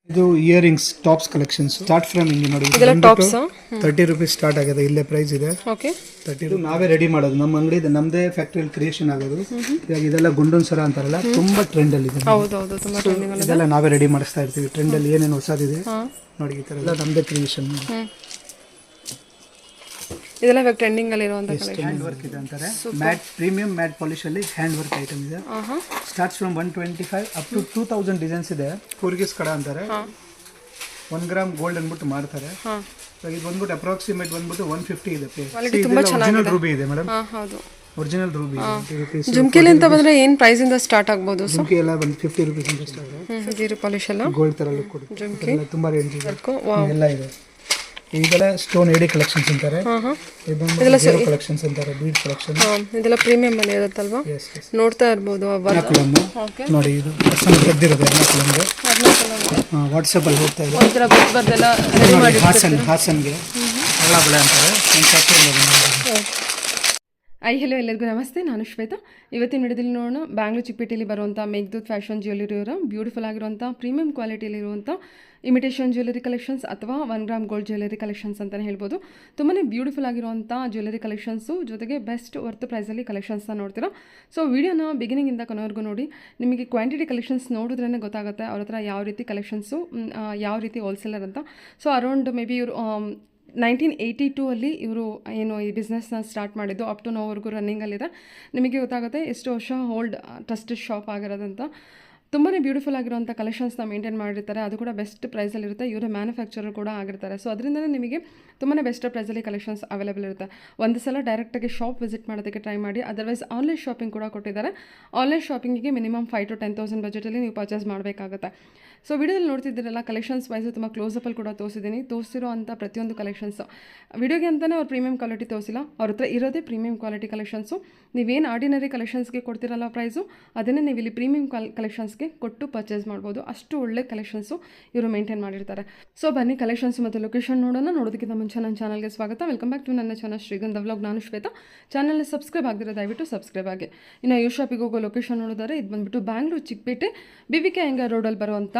ಇದು earrings tops collections start from ಹಿಂಗೆ ನೋಡಿ ಇದೆಲ್ಲ ಟಾಪ್ಸ್ ₹30 ಸ್ಟಾರ್ಟ್ ಆಗಿದೆ. ಇಲ್ಲೇ ಪ್ರೈಸ್ ಇದೆ. ಓಕೆ 30 ನಾವೇ ರೆಡಿ ಮಾಡೋದು, ನಮ್ಮ ಅಂಗಡಿ ನಮ್ಮದೇ ಫ್ಯಾಕ್ಟರಿಯಲ್ಲಿ ಕ್ರಿಯೇಷನ್ ಆಗೋದು. ಇವಾಗ ಇದೆಲ್ಲ ಗುಂಡನ್ ಸರ ಅಂತಾರಲ್ಲ, ತುಂಬಾ ಟ್ರೆಂಡ್ ಅಲ್ಲಿ ಇದೆ. ಹೌದೌದು, ತುಂಬಾ ಟ್ರೆಂಡಿಂಗ್ ಅಲ್ಲ. ಇದೆಲ್ಲ ನಾವೇ ರೆಡಿ ಮಾಡಿಸ್ತಾ ಇರ್ತೀವಿ. ಟ್ರೆಂಡ್ ಅಲ್ಲಿ ಏನೇನು ಹೊಸದಿದೆ ನೋಡಿ, ಈ ತರ ಎಲ್ಲ ನಮ್ಮದೇ ಕ್ರಿಯೇಷನ್. ಇದೆಲ್ಲ ಇವಾಗ ಟ್ರೆಂಡಿಂಗ್ ಅಲ್ಲಿ ಇರುವಂತ ಹ್ಯಾಂಡ್ ವರ್ಕ್ ಇದೆ ಅಂತಾರೆ. ಮ್ಯಾಟ್ ಪ್ರೀಮಿಯಂ ಮ್ಯಾಟ್ ಪಾಲಿಶ್ ಅಲ್ಲಿ ಹ್ಯಾಂಡ್ ವರ್ಕ್ ಐಟಮ್ ಇದೆ. Starts from 125 up to 2000 designs ಇದೆ. ಪೋರ್ಗಿಸ್ ಕಡ ಅಂತಾರೆ. 1 ಗ್ರಾಮ್ ಗೋಲ್ಡ್ ಅಂದ್ಬಿಟ್ಟು ಮಾಡ್ತಾರೆ. ಇದು ಬಂದ್ಬಿಟ್ಟು ಅಪ್ರಾಕ್ಸಿಮೇಟ್ ಬಂದ್ಬಿಟ್ಟು 150 ಇದೆ. ಒರಿಜಿನಲ್ ರೂಬಿ ಇದೆ ಮೇಡಮ್. ಹೌದು, ಒರಿಜಿನಲ್ ರೂಬಿ. ಜುಮ್ಕಿಲಿ ಅಂತ ಬಂದ್ರೆ ಏನ್ ಪ್ರೈಸ್ ಇಂದ ಸ್ಟಾರ್ಟ್ ಆಗ್ಬೋದು? ಜುಮ್ಕಿ ಎಲ್ಲ ಬಂದು ₹50 ಇಂದ ಸ್ಟಾರ್ಟ್ ಆಗುತ್ತೆ. ಜೀರೋ ಪಾಲಿಶ್ ಎಲ್ಲ ಗೋಲ್ಡ್ ತರ ಲುಕ್ ಕೊಡುತ್ತೆ. ಜುಮ್ಕಿ ತುಂಬಾ ರೇಂಜ್ ಇದೆ, ಎಲ್ಲ ಇದೆ. ಇದೆಲ್ಲ ಸ್ಟೋನ್ ಎಡಿ ಕಲೆಕ್ಷನ್ಸ್ ಅಂತಾರೆ. ಇದೆಲ್ಲ ಕಲೆಕ್ಷನ್ಸ್ ಅಂತಾರೆ, ಬೀಡ್ ಕಲೆಕ್ಷನ್. ಇದೆಲ್ಲ ಪ್ರೀಮಿಯಂ ಅಲ್ಲಿ ಇರುತ್ತಲ್ವಾ, ನೋಡ್ತಾ ಇರಬಹುದು. ನೋಡಿ ಇದು ತೆಗ್ದಿರೋದು ವಾಟ್ಸಪ್ ಅಲ್ಲಿ ಹೋಗ್ತಾ ಇದೆ. ಹಾಸನ್ಗೆ ಬಳೆ ಅಂತಾರೆ. ಹೆಲೋ, ಎಲ್ಲರಿಗೂ ನಮಸ್ತೆ. ನಾನು ಶ್ವೇತಾ. ಇವತ್ತಿನ ವಿಡಿಯೋದಲ್ಲಿ ನೋಡೋಣ ಬ್ಯಾಂಗ್ಳೂರು ಚಿಕ್ಕಪೇಟೆಯಲ್ಲಿ ಬರುವಂಥ ಮೇಘದೂತ್ ಫ್ಯಾಷನ್ ಜ್ಯುವೆಲ್ಲರಿ ಅವರ ಬ್ಯೂಟಿಫುಲ್ ಆಗಿರುವಂಥ ಪ್ರೀಮಿಯಂ ಕ್ವಾಲಿಟಿಯಲ್ಲಿರುವಂಥ ಇಮಿಟೇಷನ್ ಜ್ಯುವೆಲ್ಲರಿ ಕಲೆಕ್ಷನ್ಸ್ ಅಥವಾ 1 ಗ್ರಾಮ್ ಗೋಲ್ಡ್ ಜ್ಯುವೆಲ್ಲರಿ ಕಲೆಕ್ಷನ್ಸ್ ಅಂತಲೇ ಹೇಳ್ಬೋದು. ತುಂಬಾ ಬ್ಯೂಟಿಫುಲ್ ಆಗಿರುವಂಥ ಜ್ಯುವೆಲ್ಲರಿ ಕಲೆಕ್ಷನ್ಸು, ಜೊತೆಗೆ ಬೆಸ್ಟ್ ವರ್ತ್ ಪ್ರೈಸಲ್ಲಿ ಕಲೆಕ್ಷನ್ಸ್ನ ನೋಡ್ತೀರಾ. ಸೊ ವಿಡಿಯೋನ ಬಿಗಿನಿಂಗಿಂದ ಕೊನೆವರೆಗೂ ನೋಡಿ. ನಿಮಗೆ ಕ್ವಾಂಟಿಟಿ ಕಲೆಕ್ಷನ್ಸ್ ನೋಡಿದ್ರೇ ಗೊತ್ತಾಗುತ್ತೆ ಅವ್ರ ಹತ್ರ ಯಾವ ರೀತಿ ಕಲೆಕ್ಷನ್ಸು, ಯಾವ ರೀತಿ ಹೋಲ್ಸೇಲರ್ ಅಂತ. ಸೊ ಅರೌಂಡ್ ಮೇ ಬಿ ಇವರು 1982 ಅಲ್ಲಿ ಇವರು ಏನು ಈ ಬಿಸ್ನೆಸ್ನ ಸ್ಟಾರ್ಟ್ ಮಾಡಿದ್ದು, ಅಪ್ ಟು ನೋವರೆಗೂ ರನ್ನಿಂಗಲ್ಲಿದೆ. ನಿಮಗೆ ಗೊತ್ತಾಗುತ್ತೆ ಎಷ್ಟು ವರ್ಷ ಹೋಲ್ಡ್ ಟ್ರಸ್ಟೆಡ್ ಶಾಪ್ ಆಗಿರೋದಂತ. ತುಂಬಾ ಬ್ಯೂಟಿಫುಲ್ ಆಗಿರುವಂಥ ಕಲೆಕ್ಷನ್ಸ್ನ ಮೇಂಟೈನ್ ಮಾಡಿರ್ತಾರೆ, ಅದು ಕೂಡ ಬೆಸ್ಟ್ ಪ್ರೈಸಲ್ಲಿರುತ್ತೆ. ಇವರೇ ಮ್ಯಾನುಫ್ಯಾಕ್ಚರರ್ ಕೂಡ ಆಗಿರ್ತಾರೆ. ಸೊ ಅದರಿಂದನೇ ನಿಮಗೆ ತುಂಬಾ ಬೆಸ್ಟ್ ಪ್ರೈಸಲ್ಲಿ ಕಲೆಕ್ಷನ್ಸ್ ಅವೈಲೇಬಲ್ ಇರುತ್ತೆ. ಒಂದು ಸಲ ಡೈರೆಕ್ಟಾಗಿ ಶಾಪ್ ವಿಸಿಟ್ ಮಾಡೋದಕ್ಕೆ ಟ್ರೈ ಮಾಡಿ. ಅದರ್ವೈಸ್ ಆನ್ಲೈನ್ ಶಾಪಿಂಗ್ ಕೂಡ ಕೊಟ್ಟಿದ್ದಾರೆ. ಆನ್ಲೈನ್ ಶಾಪಿಂಗಿಗೆ ಮಿನಿಮಮ್ 5,000 to 10,000 ಬಜೆಟಲ್ಲಿ ನೀವು ಪರ್ಚೇಸ್ ಮಾಡಬೇಕಾಗುತ್ತೆ. ಸೊ ವಿಡಿಯೋದಲ್ಲಿ ನೋಡ್ತಿದ್ದೀರಲ್ಲ, ಕಲೆಕ್ಷನ್ಸ್ ವೈಸು ತುಂಬ ಕ್ಲೋಸಪ್ಪಲ್ಲಿ ಕೂಡ ತೋರಿಸಿರೋ ಅಂಥ ಪ್ರತಿಯೊಂದು ಕಲೆಕ್ಷನ್ಸ್ ವಿಡಿಯೋಗೆ ಅಂತಲೇ ಅವ್ರು ಪ್ರೀಮಿಯಂ ಕ್ವಾಲಿಟಿ ತೋರಿಸಿಲ್ಲ. ಅವ್ರ ಹತ್ರ ಇರೋದೇ ಪ್ರೀಮಿಯಂ ಕ್ವಾಲಿಟಿ ಕಲೆಕ್ಷನ್ಸು. ನೀವೇನು ಆರ್ಡಿನರಿ ಕಲೆಕ್ಷನ್ಸ್ಗೆ ಕೊಡ್ತಿರಲ್ಲ ಪ್ರೈಸು, ಅದನ್ನೇ ನೀವು ಇಲ್ಲಿ ಪ್ರೀಮಿಯಂ ಕಲೆಕ್ಷನ್ಸ್ಗೆ ಕೊಟ್ಟು ಪರ್ಚೇಸ್ ಮಾಡ್ಬೋದು. ಅಷ್ಟು ಒಳ್ಳೆ ಕಲೆಕ್ಷನ್ಸು ಇವರು ಮೇಂಟೈನ್ ಮಾಡಿರ್ತಾರೆ. ಸೊ ಬನ್ನಿ ಕಲೆಕ್ಷನ್ಸ್ ಮತ್ತು ಲೊಕೇಶನ್ ನೋಡೋಣ. ನೋಡೋದಕ್ಕಿಂತ ಮುಂಚೆ ನನ್ನ ಚಾನಲ್ಗೆ ಸ್ವಾಗತ. ವೆಲ್ಕಮ್ ಬ್ಯಾಕ್ ಟು ನನ್ನ ಚಾನಲ್ ಶ್ರೀಗಂಧ ವ್ಲಾಗ್. ನಾನು ಶ್ವೇತಾ. ಚಾನಲ್ನ ಸಬ್ಸ್ಕ್ರೈಬ್ ಆಗಿರೋ ದಯವಿಟ್ಟು ಸಬ್ಸ್ಕ್ರೈಬ್ ಆಗಿ. ಇನ್ನು ಯು ಶಾಪಿಗೆ ಹೋಗೋ ಲೊಕೇಶನ್ ನೋಡಿದರೆ ಇದು ಬಂದುಬಿಟ್ಟು ಬ್ಯಾಂಗ್ಳೂರು ಚಿಕ್ಕಪೇಟೆ BVK ಅಯ್ಯಂಗಾರ್ ರೋಡಲ್ಲಿ ಬರುವಂಥ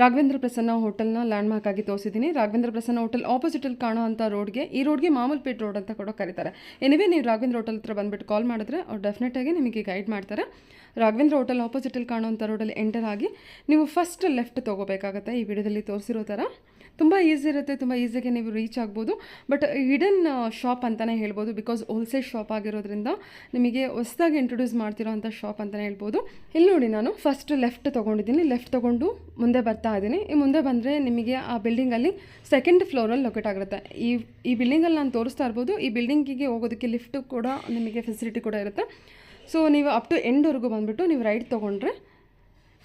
ರಾಘವೇಂದ್ರ ಪ್ರಸನ್ನ ಹೋಟೆಲ್ನ ಲ್ಯಾಂಡ್ ಮಾರ್ಕ್ ಆಗಿ ತೋರಿಸಿದ್ದೀನಿ. ರಾಘವೇಂದ್ರ ಪ್ರಸನ್ನ ಹೋಟೆಲ್ ಆಪೋಸಿಟಲ್ಲಿ ಕಾಣೋ ಅಂಥ ರೋಡ್ಗೆ, ಈ ರೋಡ್ಗೆ ಮಾಮೂಲ್ಪೇಟ್ ರೋಡ್ ಅಂತ ಕೂಡ ಕರೀತಾರೆ. ಎನಿವೇ ನೀವು ರಾಘವೇಂದ್ರ ಹೋಟೆಲ್ ಹತ್ರ ಬಂದುಬಿಟ್ಟು ಕಾಲ್ ಮಾಡಿದ್ರೆ ಅವ್ರು ಡೆಫಿನೆಟಾಗಿ ನಿಮಗೆ ಗೈಡ್ ಮಾಡ್ತಾರೆ. ರಾಘವೇಂದ್ರ ಹೋಟೆಲ್ ಆಪೋಸಿಟಲ್ಲಿ ಕಾಣುವಂಥ ರೋಡಲ್ಲಿ ಎಂಟರ್ ಆಗಿ ನೀವು ಫಸ್ಟ್ ಲೆಫ್ಟ್ ತೊಗೋಬೇಕಾಗತ್ತೆ. ಈ ವಿಡಿಯೋದಲ್ಲಿ ತೋರಿಸಿರೋ ಥರ ತುಂಬ ಈಸಿ ಇರುತ್ತೆ, ತುಂಬ ಈಸಿಯಾಗಿ ನೀವು ರೀಚ್ ಆಗ್ಬೋದು. ಬಟ್ ಹಿಡನ್ ಶಾಪ್ ಅಂತಲೇ ಹೇಳ್ಬೋದು, ಬಿಕಾಸ್ ಹೋಲ್ಸೇಲ್ ಶಾಪ್ ಆಗಿರೋದ್ರಿಂದ ನಿಮಗೆ ಹೊಸದಾಗಿ ಇಂಟ್ರೊಡ್ಯೂಸ್ ಮಾಡ್ತಿರೋ ಅಂಥ ಶಾಪ್ ಅಂತಲೇ ಹೇಳ್ಬೋದು. ಇಲ್ಲಿ ನೋಡಿ, ನಾನು ಫಸ್ಟ್ ಲೆಫ್ಟ್ ತೊಗೊಂಡಿದ್ದೀನಿ. ಲೆಫ್ಟ್ ತೊಗೊಂಡು ಮುಂದೆ ಬರ್ತಾ ಇದ್ದೀನಿ. ಈ ಮುಂದೆ ಬಂದರೆ ನಿಮಗೆ ಆ ಬಿಲ್ಡಿಂಗಲ್ಲಿ ಸೆಕೆಂಡ್ ಫ್ಲೋರಲ್ಲಿ ಲೊಕೇಟ್ ಆಗಿರುತ್ತೆ. ಈ ಬಿಲ್ಡಿಂಗಲ್ಲಿ ನಾನು ತೋರಿಸ್ತಾ ಇರ್ಬೋದು. ಈ ಬಿಲ್ಡಿಂಗಿಗೆ ಹೋಗೋದಕ್ಕೆ ಲಿಫ್ಟ್ ಕೂಡ ನಿಮಗೆ ಫೆಸಿಲಿಟಿ ಕೂಡ ಇರುತ್ತೆ. ಸೊ ನೀವು ಅಪ್ ಟು ಎಂಡ್ವರೆಗೂ ಬಂದುಬಿಟ್ಟು ನೀವು ರೈಟ್ ತೊಗೊಂಡ್ರೆ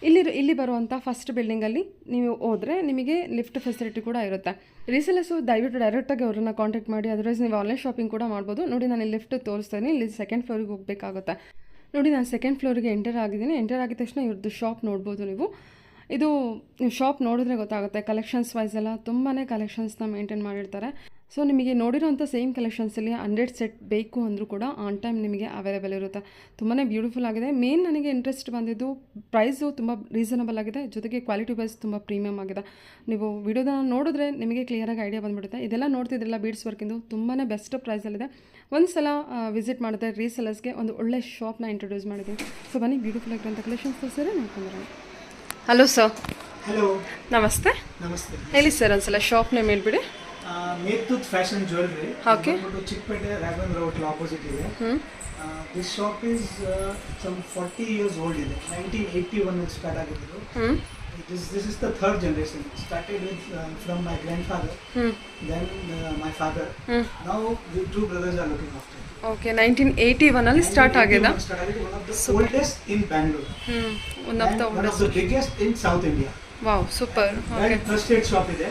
ಇಲ್ಲಿ ಬರುವಂಥ ಫಸ್ಟ್ ಬಿಲ್ಡಿಂಗಲ್ಲಿ ನೀವು ಹೋದರೆ ನಿಮಗೆ ಲಿಫ್ಟ್ ಫೆಸಿಲಿಟಿ ಕೂಡ ಇರುತ್ತೆ. ರೀಸೆಲ್ಲರ್ಸು ದಯವಿಟ್ಟು ಡೈರೆಕ್ಟಾಗಿ ಅವ್ರನ್ನ ಕಾಂಟ್ಯಾಕ್ಟ್ ಮಾಡಿ. ಅದರ್ವೈಸ್ ನೀವು ಆನ್ಲೈನ್ ಶಾಪಿಂಗ್ ಕೂಡ ಮಾಡ್ಬೋದು. ನೋಡಿ, ನಾನು ಇಲ್ಲಿ ಲಿಫ್ಟ್ ತೋರಿಸ್ತೇನೆ. ಇಲ್ಲಿ ಸೆಕೆಂಡ್ ಫ್ಲೋರಿಗೆ ಹೋಗಬೇಕಾಗುತ್ತೆ. ನೋಡಿ, ನಾನು ಸೆಕೆಂಡ್ ಫ್ಲೋರಿಗೆ ಎಂಟರ್ ಆಗಿದ್ದೀನಿ. ಎಂಟರ್ ಆಗಿದ ತಕ್ಷಣ ಇವ್ರದ್ದು ಶಾಪ್ ನೋಡ್ಬೋದು ನೀವು. ನೀವು ಶಾಪ್ ನೋಡಿದ್ರೆ ಗೊತ್ತಾಗುತ್ತೆ. ಕಲೆಕ್ಷನ್ಸ್ ವೈಸ್ ಎಲ್ಲ ತುಂಬಾ ಕಲೆಕ್ಷನ್ಸ್ನ ಮೇಂಟೈನ್ ಮಾಡಿರ್ತಾರೆ. ಸೊ ನಿಮಗೆ ನೋಡಿರೋಂಥ ಸೇಮ್ ಕಲೆಕ್ಷನ್ಸಲ್ಲಿ 100 ಸೆಟ್ ಬೇಕು ಅಂದರೂ ಕೂಡ ಆನ್ ಟೈಮ್ ನಿಮಗೆ ಅವೈಲೇಬಲ್ ಇರುತ್ತೆ. ತುಂಬಾ ಬ್ಯೂಟಿಫುಲ್ ಆಗಿದೆ. ಮೇನ್ ನನಗೆ ಇಂಟ್ರೆಸ್ಟ್ ಬಂದಿದ್ದು ಪ್ರೈಸು ತುಂಬ ರೀಸನಬಲ್ ಆಗಿದೆ, ಜೊತೆಗೆ ಕ್ವಾಲಿಟಿ ವೈಸ್ ತುಂಬ ಪ್ರೀಮಿಯಮ್ ಆಗಿದೆ. ನೀವು ವಿಡಿಯೋದ ನೋಡಿದ್ರೆ ನಿಮಗೆ ಕ್ಲಿಯರಾಗಿ ಐಡಿಯಾ ಬಂದುಬಿಡುತ್ತೆ. ಇದೆಲ್ಲ ನೋಡ್ತಿದ್ರಲ್ಲ ಬೀಡ್ಸ್ ವರ್ಕಿಂದು, ತುಂಬಾ ಬೆಸ್ಟ್ ಪ್ರೈಸಲ್ಲಿದೆ. ಒಂದು ಸಲ ವಿಸಿಟ್ ಮಾಡಿದ್ರೆ ರೀಸೆಲರ್ಸ್ಗೆ ಒಂದು ಒಳ್ಳೆ ಶಾಪ್ನ ಇಂಟ್ರೊಡ್ಯೂಸ್ ಮಾಡಿದ್ದೀನಿ. ಸೊ ಬನ್ನಿ, ಬ್ಯೂಟಿಫುಲ್ ಆಗಿರೋಂಥ ಕಲೆಕ್ಷನ್ಸ್ ತೋರಿಸಿದ್ರೆ ನೋಡ್ಕೊಂಡ್ರೆ. Hello sir. ಹಲೋ, ನಮಸ್ತೆ. ನಮಸ್ತೆ. ಹೇಳಿ ಸರ್, ಒಂದ್ಸಲ ಶಾಪ್ ನೇಮ್ ಹೇಳ್ಬಿಡಿ. Meghdoot fashion jewellery, okay. Chikkapete Raghavendra hotel opposite ಇದೆ. This shop is some 40 years old ಇದೆ. 1981 ಸ್ಟಾರ್ಟ್ ಆಗಿದ್ದು. This is the third generation. Started with from my grandfather, then my father. Now the two brothers are looking after. Okay, 1981 ಅಲ್ಲಿ start ಆಗಿದೆ. One of the oldest in Bangalore. One of the biggest in South India. Wow, super. Okay, trusted shop ಇದೆ.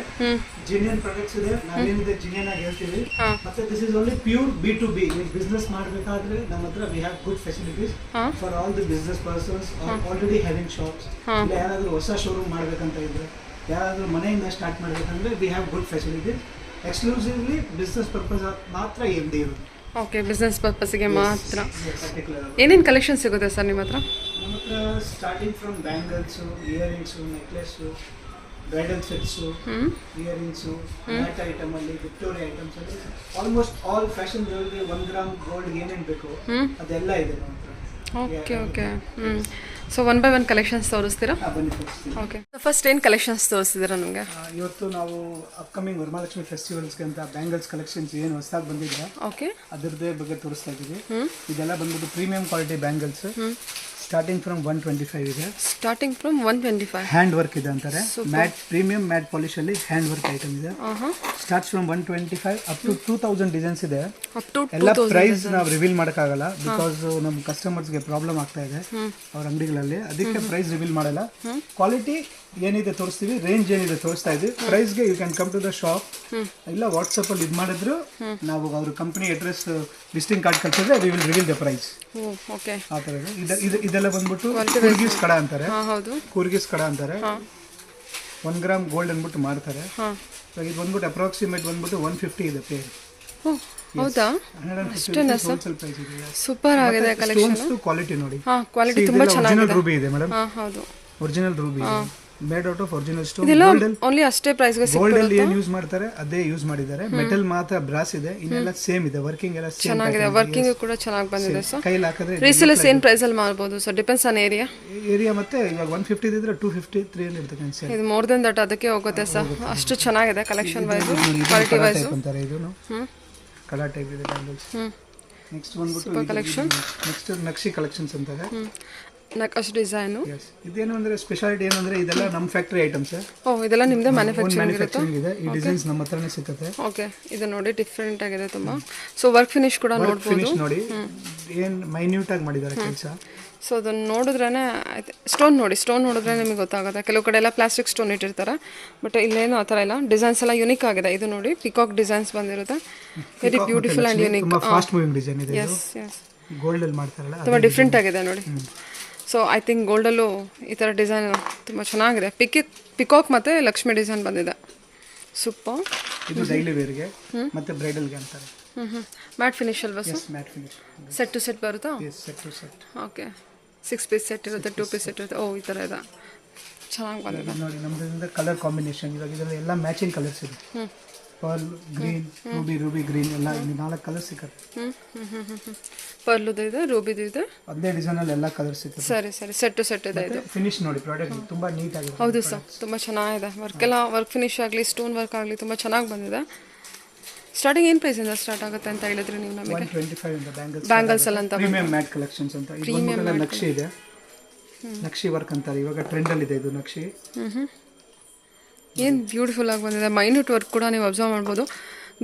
Genuine products ಇದೆ. ನಾವೇನಿದೆ ಜಿನಿಯನ್ ಆಗಿ ಹೇಳ್ತೀವಿ. ಮತ್ತೆ this is only pure B2B. ನೀವು business ಮಾಡಬೇಕಾದ್ರೆ ನಮ್ಮ ಹತ್ರ V have good facilities for all the business persons already having shops. ಇಲ್ಲ ಯಾರಾದರೂ ಹೊಸ ಶೋರೂಮ್ ಮಾಡಬೇಕಂತ ಇದ್ರೆ, ಯಾರಾದರೂ ಮನೆಯಿಂದ ಸ್ಟಾರ್ಟ್ ಮಾಡಬೇಕಂದ್ರೆ we have good facilities. Exclusively business purpose ಮಾತ್ರ MD ಇರುತ್ತೆ. ಓಕೆ, ಬಿಸ್ನೆಸ್ ಪರ್ಪಸ್ಗೆ ಮಾತ್ರ. ಏನೇನು ಕಲೆಕ್ಷನ್ ಸಿಗುತ್ತೆ ಸರ್ ನಿಮ್ಮ ಹತ್ರ? ನಮ್ಮ ಹತ್ರ starting from bangles, earrings, necklace, bridal sets, earrings, matte item ಅಲ್ಲಿ ವಿಕ್ಟೋರಿಯಾ ಐಟಮ್ಸ್ ಅಲ್ಲಿ almost all fashion jewellery 1 gram gold ಏನೇನು ಬೇಕು ಅದೆಲ್ಲ ಇದೆ ನಮ್ಮ ಹತ್ರ. Okay okay so 1 by 1 collections ತೋರಿಸ್ತೀರಾ? ಬನ್ನಿ ತೋರಿಸ್ತೀನಿ. ಓಕೆ ಫಸ್ಟ್ ಏನು ಕಲೆಕ್ಷನ್ಸ್ ತೋರಿಸ್ತಿದ್ದೀರಾ ನಮಗೆ? ಇವತ್ತು ನಾವು ಅಪ್ಕಮಿಂಗ್ ವರಮಹಾಲಕ್ಷ್ಮಿ ಫೆಸ್ಟಿವಲ್ಸ್ಗೆ ಅಂತ ಬ್ಯಾಂಗಲ್ಸ್ ಕಲೆಕ್ಷನ್ಸ್ ಏನು ಹೊಸದಾಗಿ ಬಂದಿದೆ ಓಕೆ ಅದರದ್ದೇ ಬಗ್ಗೆ ತೋರಿಸ್ತಾ ಇದ್ದೀವಿ. ಇದೆಲ್ಲ ಬಂದ್ಬಿಟ್ಟು premium quality bangles starting from 125 ಇದೆ. ಸ್ಟಾರ್ಟಿಂಗ್ ಫ್ರಮ್ 125 ಹ್ಯಾಂಡ್ ವರ್ಕ್ ಇದೆ ಅಂತಾರೆ. ಮ್ಯಾಟ್ ಪ್ರೀಮಿಯಂ ಮ್ಯಾಟ್ ಪಾಲಿಶ್ ಅಲ್ಲಿ ಹ್ಯಾಂಡ್ ವರ್ಕ್ ಐಟಮ್ ಇದೆ. Starts from 125 up to 2000 designs ಇದೆ. ಎಲ್ಲ ಪ್ರೈಸ್ ನಾವು ರಿವೀಲ್ ಮಾಡೋಕ್ಕಾಗಲ್ಲ ಬಿಕಾಸ್ ನಮ್ಮ ಕಸ್ಟಮರ್ಸ್ಗೆ ಪ್ರಾಬ್ಲಮ್ ಆಗ್ತಾ ಇದೆ ಅವ್ರ ಅಂಗಡಿಗಳಲ್ಲಿ, ಅದಕ್ಕೆ ಪ್ರೈಸ್ ರಿವೀಲ್ ಮಾಡಲ್ಲ. ಕ್ವಾಲಿಟಿ ಏನಿದೆ ತೋರಿಸ್ತೀವಿ, ರೇಂಜ್ ಏನಿದೆ ತೋರಿಸ್ತಾ ಇದ್ವಿ. ಪ್ರೈಸ್ಗೆ you can come to the shop, ಇಲ್ಲ ವಾಟ್ಸಪ್ ಅಲ್ಲಿ ಇದು ಮಾಡಿದ್ರು ನಾವು ಅವ್ರ ಕಂಪನಿ ಅಡ್ರೆಸ್ ವಿಸಿಟಿಂಗ್ ಕಾರ್ಡ್ ಕಳ್ಸಿದ್ರೆ we will reveal the price. Okay ಆ ಥರ ಇದೆ. ಇದೆಲ್ಲ ಬಂದ್ಬಿಟ್ಟು ಕೂರ್ಗಿಸ್ ಕಡ ಅಂತಾರೆ. ಕೂರ್ಗಿಸ್ ಕಡ ಅಂತಾರೆ. 1 ಗ್ರಾಮ್ ಗೋಲ್ಡ್ ಅಂದ್ಬಿಟ್ಟು ಮಾಡ್ತಾರೆ. ಇದು ಬಂದ್ಬಿಟ್ಟು ಅಪ್ರಾಕ್ಸಿಮೇಟ್ ಬಂದ್ಬಿಟ್ಟು 150 ಇದೆ ಪೇರ್. ಹೌದಾ? ಹೋಲ್ಸೇಲ್ ಪ್ರೈಸ್ ಇದೆ. ಸೂಪರ್ ಆಗಿದೆ ಕಲೆಕ್ಷನ್. ಕ್ವಾಲಿಟಿ ನೋಡಿ, ಕ್ವಾಲಿಟಿ ತುಂಬಾ ಚೆನ್ನಾಗಿದೆ. ಒರಿಜಿನಲ್ ರೂಬಿ ಇದೆ ಮೇಡಮ್. ಹೌದು, original Ruby made out of original stone. Only ಅಷ್ಟೇ ಪ್ರೈಸ್ಗೆ ಗೋಲ್ಡ್ ಅಲ್ಲಿ ಏನು ಯೂಸ್ ಮಾಡ್ತಾರೆ ಅದೇ ಯೂಸ್ ಮಾಡಿದ್ದಾರೆ. ಮೆಟಲ್ ಮಾತ್ರ ಬ್ರಾಸ್ ಇದೆ, ಇನ್ನೆಲ್ಲ ಸೇಮ್ ಇದೆ. ವರ್ಕಿಂಗ್ ಎಲ್ಲ ಸೇಮ್ ಚೆನ್ನಾಗಿದೆ. ವರ್ಕಿಂಗ್ ಕೂಡ ಚೆನ್ನಾಗಿ ಬಂದಿದೆ. ಸೊ ಕೈಲಿ ಹಾಕಿದ್ರೆ ರೀಸೇಲ್ ಸೇಮ್ ಪ್ರೈಸ್ ಅಲ್ಲಿ ಮಾಡಬಹುದು. So depends on area. ಮತ್ತೆ ಇವಾಗ 150 ಇದ್ರೆ 250 300 ಇರ್ತದೆ. ಇದು ಮೋರ್ ದನ್ ದಟ್ ಅದಕ್ಕೆ ಹೋಗುತ್ತೆ ಸರ್. ಅಷ್ಟು ಚೆನ್ನಾಗಿದೆ ಕಲೆಕ್ಷನ್ ವೈಸ್, ಕ್ವಾಲಿಟಿ ವೈಸ್. ಅಂತಾರೆ ಇದನ್ನು ಕಲಾ ಟೈಪ್ ಇದೆ ಬ್ಯಾಂಗಲ್ಸ್. ನೆಕ್ಸ್ಟ್ ಬಂದ್ಬಿಟ್ಟು ಕಲೆಕ್ಷನ್. ನೆಕ್ಸ್ಟ್ ನಕ್ಷಿ ಕಲೆಕ್ಷನ್ಸ್ ಅಂತಾರೆ. ನಕಾಶ್ ಡಿಸೈನು. ಇದೇನು ಅಂದ್ರೆ ಸ್ಪೆಷಾಲಿಟಿ ಏನಂದ್ರೆ ಇದೆಲ್ಲ ನಮ್ಮ ಫ್ಯಾಕ್ಟರಿ ಐಟಮ್ಸ್. ಇದೆಲ್ಲ ನಿಮ್ದೇ ಮ್ಯಾನುಫ್ಯಾಕ್ಚರಿಂಗ್ ಇದೆ. ಈ ಡಿಸೈನ್ಸ್ ನಮ್ಮ ಹತ್ರನೇ ಸಿಗುತ್ತೆ. ಓಕೆ, ಇದು ನೋಡಿ ಡಿಫ್ರೆಂಟ್ ಆಗಿದೆ ತುಂಬಾ. ಸೊ ವರ್ಕ್ ಫಿನಿಶ್ ಕೂಡ ನೋಡಬಹುದು. ಫಿನಿಶ್ ನೋಡಿ ಏನು ಮೈನ್ಯೂಟ್ ಆಗಿ ಮಾಡಿದ್ದಾರೆ ಕೆಲಸ. ಸೊ ಅದನ್ನ ನೋಡಿದ್ರೇನೆ ಸ್ಟೋನ್ ನೋಡಿ, ಸ್ಟೋನ್ ನೋಡಿದ್ರೆ ನಿಮಗೆ ಗೊತ್ತಾಗುತ್ತೆ. ಕೆಲವು ಕಡೆ ಎಲ್ಲ ಪ್ಲಾಸ್ಟಿಕ್ ಸ್ಟೋನ್ ಇಟ್ಟಿರ್ತಾರೆ, ಬಟ್ ಇಲ್ಲೇನು ಆ ಥರ ಇಲ್ಲ. ಡಿಸೈನ್ಸ್ ಎಲ್ಲ ಯುನಿಕ್ ಆಗಿದೆ. ಇದು ನೋಡಿ ಪಿಕಾಕ್ ಡಿಸೈನ್ಸ್ ಬಂದಿರುತ್ತೆ. Very beautiful and unique. Fast moving design ಇದೆ. ಎಸ್ ಎಸ್, ಗೋಲ್ಡ್ ಅಲ್ಲಿ ಮಾಡ್ತಾರಲ್ಲ ತುಂಬ ಡಿಫ್ರೆಂಟ್ ಆಗಿದೆ ನೋಡಿ. ಸೊ ಐ ಥಿಂಕ್ ಗೋಲ್ಡಲ್ಲೂ ಈ ಥರ ಡಿಸೈನ್ ತುಂಬ ಚೆನ್ನಾಗಿದೆ. ಪಿಕಾಕ್ ಮತ್ತು ಲಕ್ಷ್ಮಿ ಡಿಸೈನ್ ಬಂದಿದೆ. ಸೂಪರ್. ಇದು ಡೈಲಿ ವೇರ್ಗೆ ಮತ್ತೆ ಬ್ರೈಡಲ್ಗೆ ಅಂತಾರೆ. ಮ್ಯಾಟ್ ಫಿನಿಶ್ ಅಲ್ವಾ sir? Matte finish. Set to set ಬರುತ್ತಾ? Set to set. Okay, 6 piece set ಇರುತ್ತೆ, 2 ಪೀಸ್ ಸೆಟ್ ಇರುತ್ತೆ. ಈ ಥರ ಇದೆ, ಚೆನ್ನಾಗಿ ಬಂದಿದೆ ನೋಡಿ. ನಮ್ಮದ್ರಿಂದ ಕಲರ್ ಕಾಂಬಿನೇಷನ್ ಇವಾಗ ಇದರಲ್ಲಿ ಎಲ್ಲ ಮ್ಯಾಚಿಂಗ್ ಕಲರ್ಸ್ ಇದೆ. ಪರ್ಲ್ ಗ್ರೀನ್, ರೂಬಿ ಗ್ರೀನ್ ಎಲ್ಲ 4 ಕಲರ್ ಸಿಗುತ್ತೆ. ಪರ್ಲುದು ಇದೆ, ರೂಬಿದು ಇದೆ. ಅದೇ ಡಿಸೈನ್ ಅಲ್ಲಿ ಎಲ್ಲ ಕಲರ್ ಸಿಗುತ್ತೆ. ಸರಿ ಸರಿ, ಸೆಟ್ ಟು ಸೆಟ್ ಇದೆ. ಇದು ಫಿನಿಶ್ ನೋಡಿ, ಪ್ರಾಡಕ್ಟ್ ತುಂಬಾ ನೀಟ್ ಆಗಿದೆ. ಹೌದು ಸರ್, ತುಂಬ ಚೆನ್ನಾಗಿದೆ. ವರ್ಕ್ ಫಿನಿಶ್ ಆಗಲಿ, ಸ್ಟೋನ್ ವರ್ಕ್ ಆಗಲಿ ತುಂಬ ಚೆನ್ನಾಗಿ ಬಂದಿದೆ. ಸ್ಟಾರ್ಟಿಂಗ್ ಏನು ಪ್ರೈಸಿಂದ ಸ್ಟಾರ್ಟ್ ಆಗುತ್ತೆ ಅಂತ ಹೇಳಿದ್ರೆ ನೀವು ನಮಗೆ? 125 ಇಂದ ಬ್ಯಾಂಗಲ್ಸ್ ಅಲ್ಲಿ ಅಂತ ಪ್ರೀಮಿಯಂ ಮ್ಯಾಟ್ ಕಲೆಕ್ಷನ್ಸ್ ಅಂತ. ಇದು ನಕ್ಷಿ ಇದೆ, ನಕ್ಷಿ ವರ್ಕ್ ಅಂತಾರೆ. ಇವಾಗ ಟ್ರೆಂಡ್ ಅಲ್ಲಿ ಇದೆ ಇದು ನಕ್ಷಿ. ಏನು ಬ್ಯೂಟಿಫುಲ್ ಆಗಿ ಬಂದಿದೆ. ಮೈನ್ಯೂಟ್ ವರ್ಕ್ ಕೂಡ ನೀವು ಅಬ್ಸರ್ವ್ ಮಾಡ್ಬೋದು.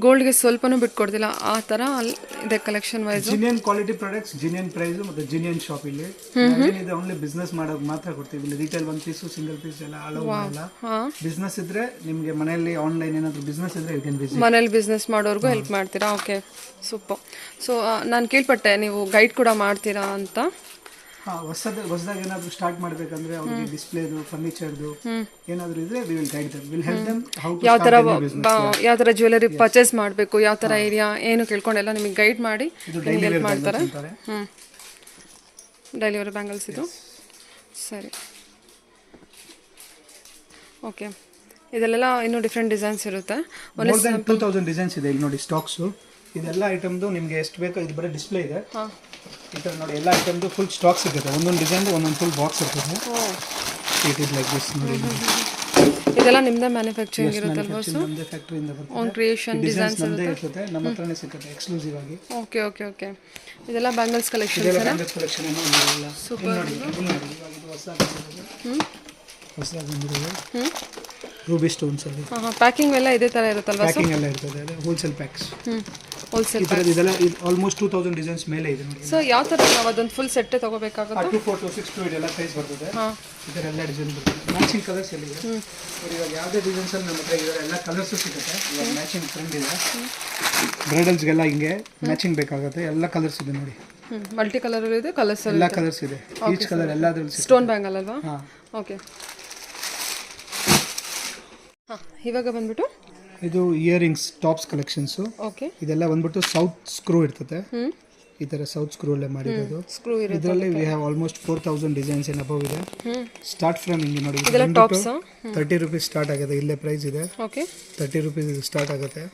ಗೋಲ್ಡ್ಗೆ ಸ್ವಲ್ಪನೂ ಬಿಟ್ಕೊಡ್ತಿಲ್ಲ, ಆ ಥರ ಇದೆ collection wise. Genuine quality products, genuine price ಮತ್ತೆ ಜಿನಿಯನ್ ಶಾಪ್. ಇಲ್ಲಿ ಏನಿದೆ ಓನ್ಲಿ ಬಿಸ್ನೆಸ್ ಮಾಡೋದು ಮಾತ್ರ ಕೊಡ್ತೀವಿ. ಇಲ್ಲಿ ರಿಟೇಲ್ 1 ಪೀಸು ಸಿಂಗಲ್ ಪೀಸ್ ಎಲ್ಲ ಅಲೋ ಮಾಡಲ್ಲ. ಬಿಸ್ನೆಸ್ ಇದ್ರೆ ನಿಮಗೆ ಮನೆಯಲ್ಲಿ ಆನ್ಲೈನ್ ಏನಾದರೂ ಬಿಸ್ನೆಸ್ ಇದ್ರೆ ಯು ಕ್ಯಾನ್ ವಿಸಿಟ್. ಮನೇಲಿ ಬಿಸ್ನೆಸ್ ಮಾಡೋರ್ಗೂ ಹೆಲ್ಪ್ ಮಾಡ್ತೀರಾ? Okay, super. ಸೊ ನಾನು ಕೇಳ್ಪಟ್ಟೆ ನೀವು ಗೈಡ್ ಕೂಡ ಮಾಡ್ತೀರಾ ಅಂತ. ಹೊಸದಾಗಿ ಏನಾದರೂ ಸ್ಟಾರ್ಟ್ ಮಾಡಬೇಕಂದ್ರೆ ಅವ್ರಿಗೆ ಡಿಸ್ಪ್ಲೇದು, ಫರ್ನಿಚರ್ದು ಏನಾದರೂ ಇದ್ರೆ we will guide them, will help them how to start ಯಾವ ಥರ ಜ್ಯುವೆಲರಿ ಪರ್ಚೇಸ್ ಮಾಡಬೇಕು, ಯಾವ ಥರ ಏರಿಯಾ ಏನು ಕೇಳ್ಕೊಂಡೆಲ್ಲ ನಿಮಗೆ ಗೈಡ್ ಮಾಡಿ ಹೆಲ್ಪ್ ಮಾಡ್ತಾರೆ. ಡೈಲಿ ವೇರ್ ಬ್ಯಾಂಗಲ್ಸ್ ಇದು. ಸರಿ, ಓಕೆ. ಇದೆಲ್ಲ ಇನ್ನೂ ಡಿಫ್ರೆಂಟ್ ಡಿಸೈನ್ಸ್ ಇರುತ್ತೆ. 2000 ಡಿಸೈನ್ಸ್ ಇದೆ ಇಲ್ಲಿ ನೋಡಿ. ಸ್ಟಾಕ್ಸು ಇದೆಲ್ಲ ಐಟಮ್ದು ನಿಮಗೆ ಎಷ್ಟು ಬೇಕೋ ಇದು ಬರೀ ಡಿಸ್ಪ್ಲೇ ಇದೆ. ಈ ಥರ ನೋಡಿ ಎಲ್ಲ ಐಟಮ್ದು ಫುಲ್ ಸ್ಟಾಕ್ ಸಿಗುತ್ತೆ. ಒಂದೊಂದು ಡಿಸೈನ್ದು ಒಂದೊಂದು ಫುಲ್ ಬಾಕ್ಸ್ ಇರ್ತದೆ. ಇಟ್ ಇಸ್ ಲೈಕ್ ದಿಸ್ ನೋಡಿ. ಇದೆಲ್ಲ ನಿಮ್ಮದೇ ಮ್ಯಾನುಫ್ಯಾಕ್ಚರಿಂಗ್ ಇರುತ್ತಲ್ವಾ ಸರ್? ನಮ್ಮದೇ ಫ್ಯಾಕ್ಟರಿಯಿಂದ ಬರುತ್ತೆ. ಓನ್ ಕ್ರಿಯೇಷನ್ ಡಿಸೈನ್ಸ್ ಇರುತ್ತೆ, ನಮ್ಮ ಹತ್ರನೇ ಸಿಗುತ್ತೆ ಎಕ್ಸ್ಕ್ಲೂಸಿವ್ ಆಗಿ. Okay okay okay. ಇದೆಲ್ಲ ಬ್ಯಾಂಗಲ್ಸ್ ಕಲೆಕ್ಷನ್. ಬ್ಯಾಂಗಲ್ಸ್ ಕಲೆಕ್ಷನ್ ಎಲ್ಲ ಸೂಪರ್. ನೋಡಿ ಇದು ಹೊಸದಾಗಿ ಬಂದಿರೋದು ರೂಬಿ ಸ್ಟೋನ್ಸ್ ಅಲ್ಲಿ. ಪ್ಯಾಕಿಂಗ್ ಎಲ್ಲ ಇದೇ ಥರ ಇರುತ್ತಲ್ವಾ? ಪ್ಯಾಕಿಂಗ್ ಎಲ್ಲ ಇರ್ತದೆ, ಹೋಲ್ಸೇಲ್ ಪ್ಯಾಕ್ಸ್. ಹೋಲ್ಸೇಲ್ ಇದೆಲ್ಲ ಆಲ್ಮೋಸ್ಟ್ 2000 ಡಿಸೈನ್ಸ್ ಮೇಲೆ ಇದೆ ನೋಡಿ. ಸೊ ಯಾವ ಥರ ನಾವು ಅದೊಂದು ಫುಲ್ ಸೆಟ್ಟೇ ತಗೋಬೇಕಾಗುತ್ತೆ? 2426 ಇದೆಲ್ಲ ಪ್ರೈಸ್ ಬರ್ತದೆ. ಇದರೆಲ್ಲ ಡಿಸೈನ್ ಬರ್ತದೆ. ಮ್ಯಾಚಿಂಗ್ ಕಲರ್ಸ್ ಎಲ್ಲ ಇದೆ ನೋಡಿ. ಇವಾಗ ಯಾವುದೇ ಡಿಸೈನ್ಸ್ ಅಲ್ಲಿ ನಮ್ಮ ಹತ್ರ ಇದರ ಎಲ್ಲ ಕಲರ್ಸು ಸಿಗುತ್ತೆ. ಇವಾಗ ಮ್ಯಾಚಿಂಗ್ ಟ್ರೆಂಡ್ ಇದೆ. ಬ್ರೈಡಲ್ಸ್ಗೆಲ್ಲ ಹಿಂಗೆ ಮ್ಯಾಚಿಂಗ್ ಬೇಕಾಗುತ್ತೆ. ಎಲ್ಲ ಕಲರ್ಸ್ ಇದೆ ನೋಡಿ. ಮಲ್ಟಿ ಕಲರ್ ಇದೆ, ಕಲರ್ಸ್ ಎಲ್ಲ ಕಲರ್ಸ್ ಇದೆ. ಈಚ್ ಕಲರ್ ಎಲ್ಲದರಲ್ಲಿ ಸ್ಟೋನ್ ಬ್ಯಾಂಗಲ್ ಅಲ್ವಾ? ಓಕೆ. ಇವಾಗ ಬಂದ್ಬಿಟ್ಟು ಇದು ಇಯರಿಂಗ್ಸ್ ಟಾಪ್ಸ್ ಕಲೆಕ್ಷನ್ಸ್. ಓಕೆ. ಇದೆಲ್ಲ ಬಂದ್ಬಿಟ್ಟು ಸೌತ್ ಸ್ಕ್ರೂ ಇರ್ತದೆ. ಈ ತರ ಸೌತ್ ಸ್ಕ್ರೂ ಅಲ್ಲೇ ಮಾಡಿರೋದು. ಸ್ಕ್ರೂ ಇರುತ್ತೆ. ಇದರಲ್ಲಿ we have almost 4000 designs in above ಇದೆ. ಸ್ಟಾರ್ಟ್ ಫ್ರಮ್ ಹಿಂಗೆ ನೋಡಿ, ಇದೆಲ್ಲ ಟಾಪ್ಸ್ 30 ರೂಪೀಸ್ ಸ್ಟಾರ್ಟ್ ಆಗುತ್ತೆ. ಇಲ್ಲೇ ಪ್ರೈಸ್ ಇದೆ. ಓಕೆ 30 ರೂಪೀಸ್ ಸ್ಟಾರ್ಟ್ ಆಗುತ್ತೆ.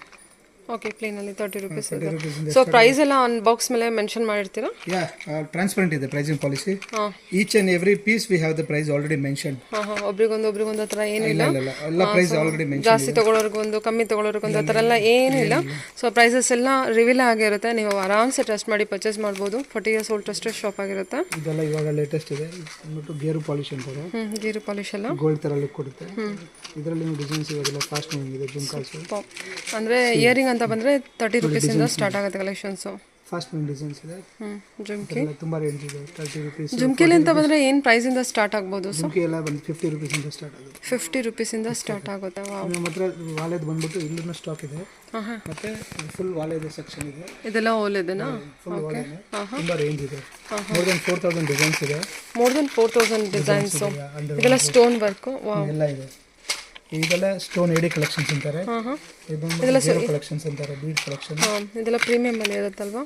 ಓಕೆ ಪ್ಲೇನ್ ಅಲ್ಲಿ 30 ರೂಪೀಸ್ ಇದೆ. ಸೊ ಪ್ರೈಸ್ ಎಲ್ಲ ಆನ್ ಬಾಕ್ಸ್ ಮೇಲೆ ಮೆನ್ಷನ್ ಮಾಡಿರ್ತೀರಾ? ಯಾ, ಟ್ರಾನ್ಸ್ಪರೆಂಟ್ ಇದೆ pricing policy. Each and every piece we have the price already mention. ಒಬ್ರಿಗೊಂದು ಆ ಥರ ಏನಿಲ್ಲ. ಎಲ್ಲ ಪ್ರೈಸ್ ಆಲ್ರೆಡಿ ಮೆನ್ಷನ್. ಜಾಸ್ತಿ ತಗೊಳ್ಳೋರ್ಗೊಂದು ಕಮ್ಮಿ ತಗೊಳ್ಳೋರ್ಗೊಂದು ಆ ಥರ ಎಲ್ಲ ಏನಿಲ್ಲ. ಸೊ ಪ್ರೈಸಸ್ ಎಲ್ಲ ರಿವೀಲ್ ಆಗಿರುತ್ತೆ. ನೀವು ಆರಾಮ್ಸೆ ಟ್ರಸ್ಟ್ ಮಾಡಿ ಪರ್ಚೇಸ್ ಮಾಡ್ಬೋದು. 40 years old ಟ್ರಸ್ಟೆಡ್ ಶಾಪ್ ಆಗಿರುತ್ತೆ. ಇದೆಲ್ಲ ಇವಾಗ ಲೇಟೆಸ್ಟ್ ಇದೆ. ಗೇರು ಪಾಲಿಶ್ ಅಂತಾರೆ. ಗೇರು ಪಾಲಿಶ್ ಎಲ್ಲ ಗೋಲ್ಡ್ ತರ ಲುಕ್ ಕೊಡುತ್ತೆ. ಇದರಲ್ಲಿ ಡಿಸೈನ್ಸ್ ಇವಾಗೆಲ್ಲ ಫಾಸ್ಟ್ ಮೂವಿಂಗ್ ಇದೆ. ಜುಮ್ಕಾಸ್ ಅಂದ್ರೆ ಇಯರಿಂಗ್ ಅಂತ ಬಂದ್ರೆ 30 ರೂಪೀಸ್ ಇಂದ ಸ್ಟಾರ್ಟ್ ಆಗುತ್ತೆ ಕಲೆಕ್ಷನ್ಸ್. ಫಾಸ್ಟ್ ಮೂವಿಂಗ್ ಡಿಸೈನ್ಸ್ ಇದೆ. ಜುಮ್ಕಿ ತುಂಬಾ ರೇಂಜ್ ಇದೆ. 30 ರೂಪೀಸ್. ಜುಮ್ಕಿಲಿ ಅಂತ ಬಂದ್ರೆ ಏನ್ ಪ್ರೈಸ್ ಇಂದ ಸ್ಟಾರ್ಟ್ ಆಗ್ಬೋದು? ಸೊ ಜುಮ್ಕಿ ಎಲ್ಲ ಬಂದು 50 ರೂಪೀಸ್ ಇಂದ ಸ್ಟಾರ್ಟ್ ಆಗುತ್ತೆ. 50 ರೂಪೀಸ್ ಇಂದ ಸ್ಟಾರ್ಟ್ ಆಗುತ್ತೆ. ವಾವ್. ನಮ್ಮ ಹತ್ರ ವಾಲೆದ್ ಬಂದ್ಬಿಟ್ಟು ಇಲ್ಲೂ ಸ್ಟಾಕ್ ಇದೆ. ಮತ್ತೆ ಫುಲ್ ವಾಲೆದ್ ಸೆಕ್ಷನ್ ಇದೆ. ಇದೆಲ್ಲ ಓಲೆದನಾ? ಫುಲ್ ವಾಲೆದ್ ತುಂಬಾ ರೇಂಜ್ ಇದೆ. ಮೋರ್ ದನ್ 4000 ಡಿಸೈನ್ಸ್ ಇದೆ. More than 4000 designs. ಇದೆಲ್ಲ ಸ್ಟೋನ್ ವರ್ಕ್. ವಾವ್. ಎಲ್ಲ ಇದೆ. ಇದೆಲ್ಲ ಸ್ಟೋನ್ ಎಡಿ ಕಲೆಕ್ಷನ್ಸ್ ಅಂತಾರೆ. ಇದೆಲ್ಲ ಜೀರೋ ಕಲೆಕ್ಷನ್ಸ್ ಅಂತಾರೆ. Bead collection. ಇದೆಲ್ಲ ಪ್ರೀಮಿಯಂ ಅಲ್ಲಿ ಇರುತ್ತಲ್ವಾ?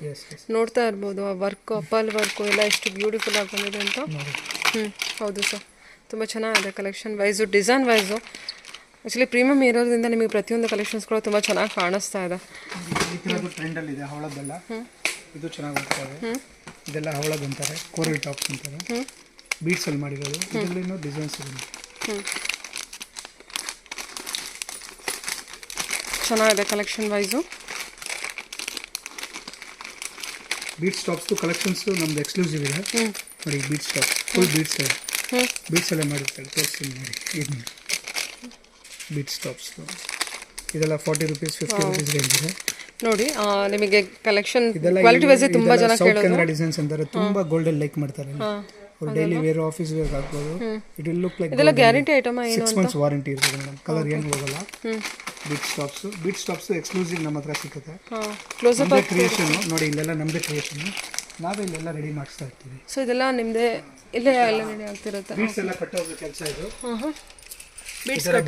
ನೋಡ್ತಾ ಇರ್ಬೋದು ಆ ವರ್ಕ್, ಪರ್ಲ್ ವರ್ಕ್ ಎಲ್ಲ ಎಷ್ಟು ಬ್ಯೂಟಿಫುಲ್ ಆಗಿ ಬಂದಿದೆ ಅಂತ. ಹೌದು ಸರ್, ತುಂಬ ಚೆನ್ನಾಗಿದೆ collection wise, design wise. Actually premium ಇರೋದ್ರಿಂದ ನಿಮಗೆ ಪ್ರತಿಯೊಂದು ಕಲೆಕ್ಷನ್ಸ್ ಕೂಡ ತುಂಬ ಚೆನ್ನಾಗಿ ಕಾಣಿಸ್ತಾ ಇದೆ. ಟ್ರೆಂಡಲ್ಲಿ ಇದೆ ಹವಳದೆಲ್ಲ. ಇದು ಚೆನ್ನಾಗಿ ಬರ್ತಾ ಇದೆ. ಇದೆಲ್ಲ ಹವಳದ್ ಅಂತಾರೆ. ಕೋರಲ್ ಟಾಪ್ಸ್ ಅಂತಾರೆ. ಬೀಡ್ಸ್ ಅಲ್ಲಿ ಮಾಡಿರೋದು. ಇದರಲ್ಲಿನೂ ಡಿಸೈನ್ಸ್ ಇದೆ. ಚೆನ್ನಾಗಿದೆ collection wise. Beads tops collections ನಮ್ದು ಎಕ್ಸ್ಕ್ಲೂಸಿವ್ ಇದೆ. ನೋಡಿ ಬೀಡ್ಸ್ ಟಾಪ್ ಫುಲ್ ಬೀಡ್ಸ್ ಇದೆ. ಬೀಡ್ಸ್ ಎಲ್ಲ ಮಾಡಿರ್ತಾರೆ. ತೋರಿಸ್ತೀನಿ ನೋಡಿ. ಇದು ನೋಡಿ ಬೀಡ್ಸ್ ಟಾಪ್ಸ್. ಇದೆಲ್ಲ 40 ರೂಪೀಸ್ 50 ರೂಪೀಸ್ ರೇಂಜ್ ಇದೆ. ನೋಡಿ ನಿಮಗೆ ಕಲೆಕ್ಷನ್ ಕ್ವಾಲಿಟಿ ವೈಸ್ ತುಂಬಾ ಜನ ಕೇಳೋದು. ಕನ್ನಡ ಡಿಸೈನ್ಸ್ ಅಂತಾರೆ. ತುಂಬಾ ಗೋಲ್ಡನ್ ಲೈಕ್ ಮಾಡ್ತಾರೆ. ಡೈಲಿ ವೇರ್ ಆಫೀಸ್ ವೇರ್ ಹಾಕ್ಬೋದು. It will look like. ಇದೆಲ್ಲ ಗ್ಯಾರಂಟಿ ಐಟಮ್ ಏನು? 6 months ವಾರಂಟಿ ಇರ್ತದೆ ಮೇಡಮ್. ಕಲರ್ ಏನು ಹೋಗಲ್ಲ. ಬೀಟ್ ಸ್ಟಾಪ್ಸ್ ಎಕ್ಸ್ಕ್ಲೂಸಿವ್ ನಮ್ಮ ಹತ್ರ ಸಿಗುತ್ತೆ. ಕ್ಲೋಸ್ ಅಪ್ ಕ್ರಿಯೇಷನ್ ನೋಡಿ. ಇಲ್ಲೆಲ್ಲ ನಮ್ಮದೇ ಕ್ರಿಯೇಷನ್. ನಾವೇ ಇಲ್ಲೆಲ್ಲ ರೆಡಿ ಮಾಡಿಸ್ತಾ ಇರ್ತೀವಿ. ಸೊ ಇದೆಲ್ಲ ನಿಮ್ಮದೇ ಇಲ್ಲೇ ಎಲ್ಲ ರೆಡಿ ಆಗ್ತಿರುತ್ತೆ. ಬೀಟ್ಸ್ ಎಲ್ಲ ಕಟ್ಟೋದು ಕೆಲಸ ಇದು.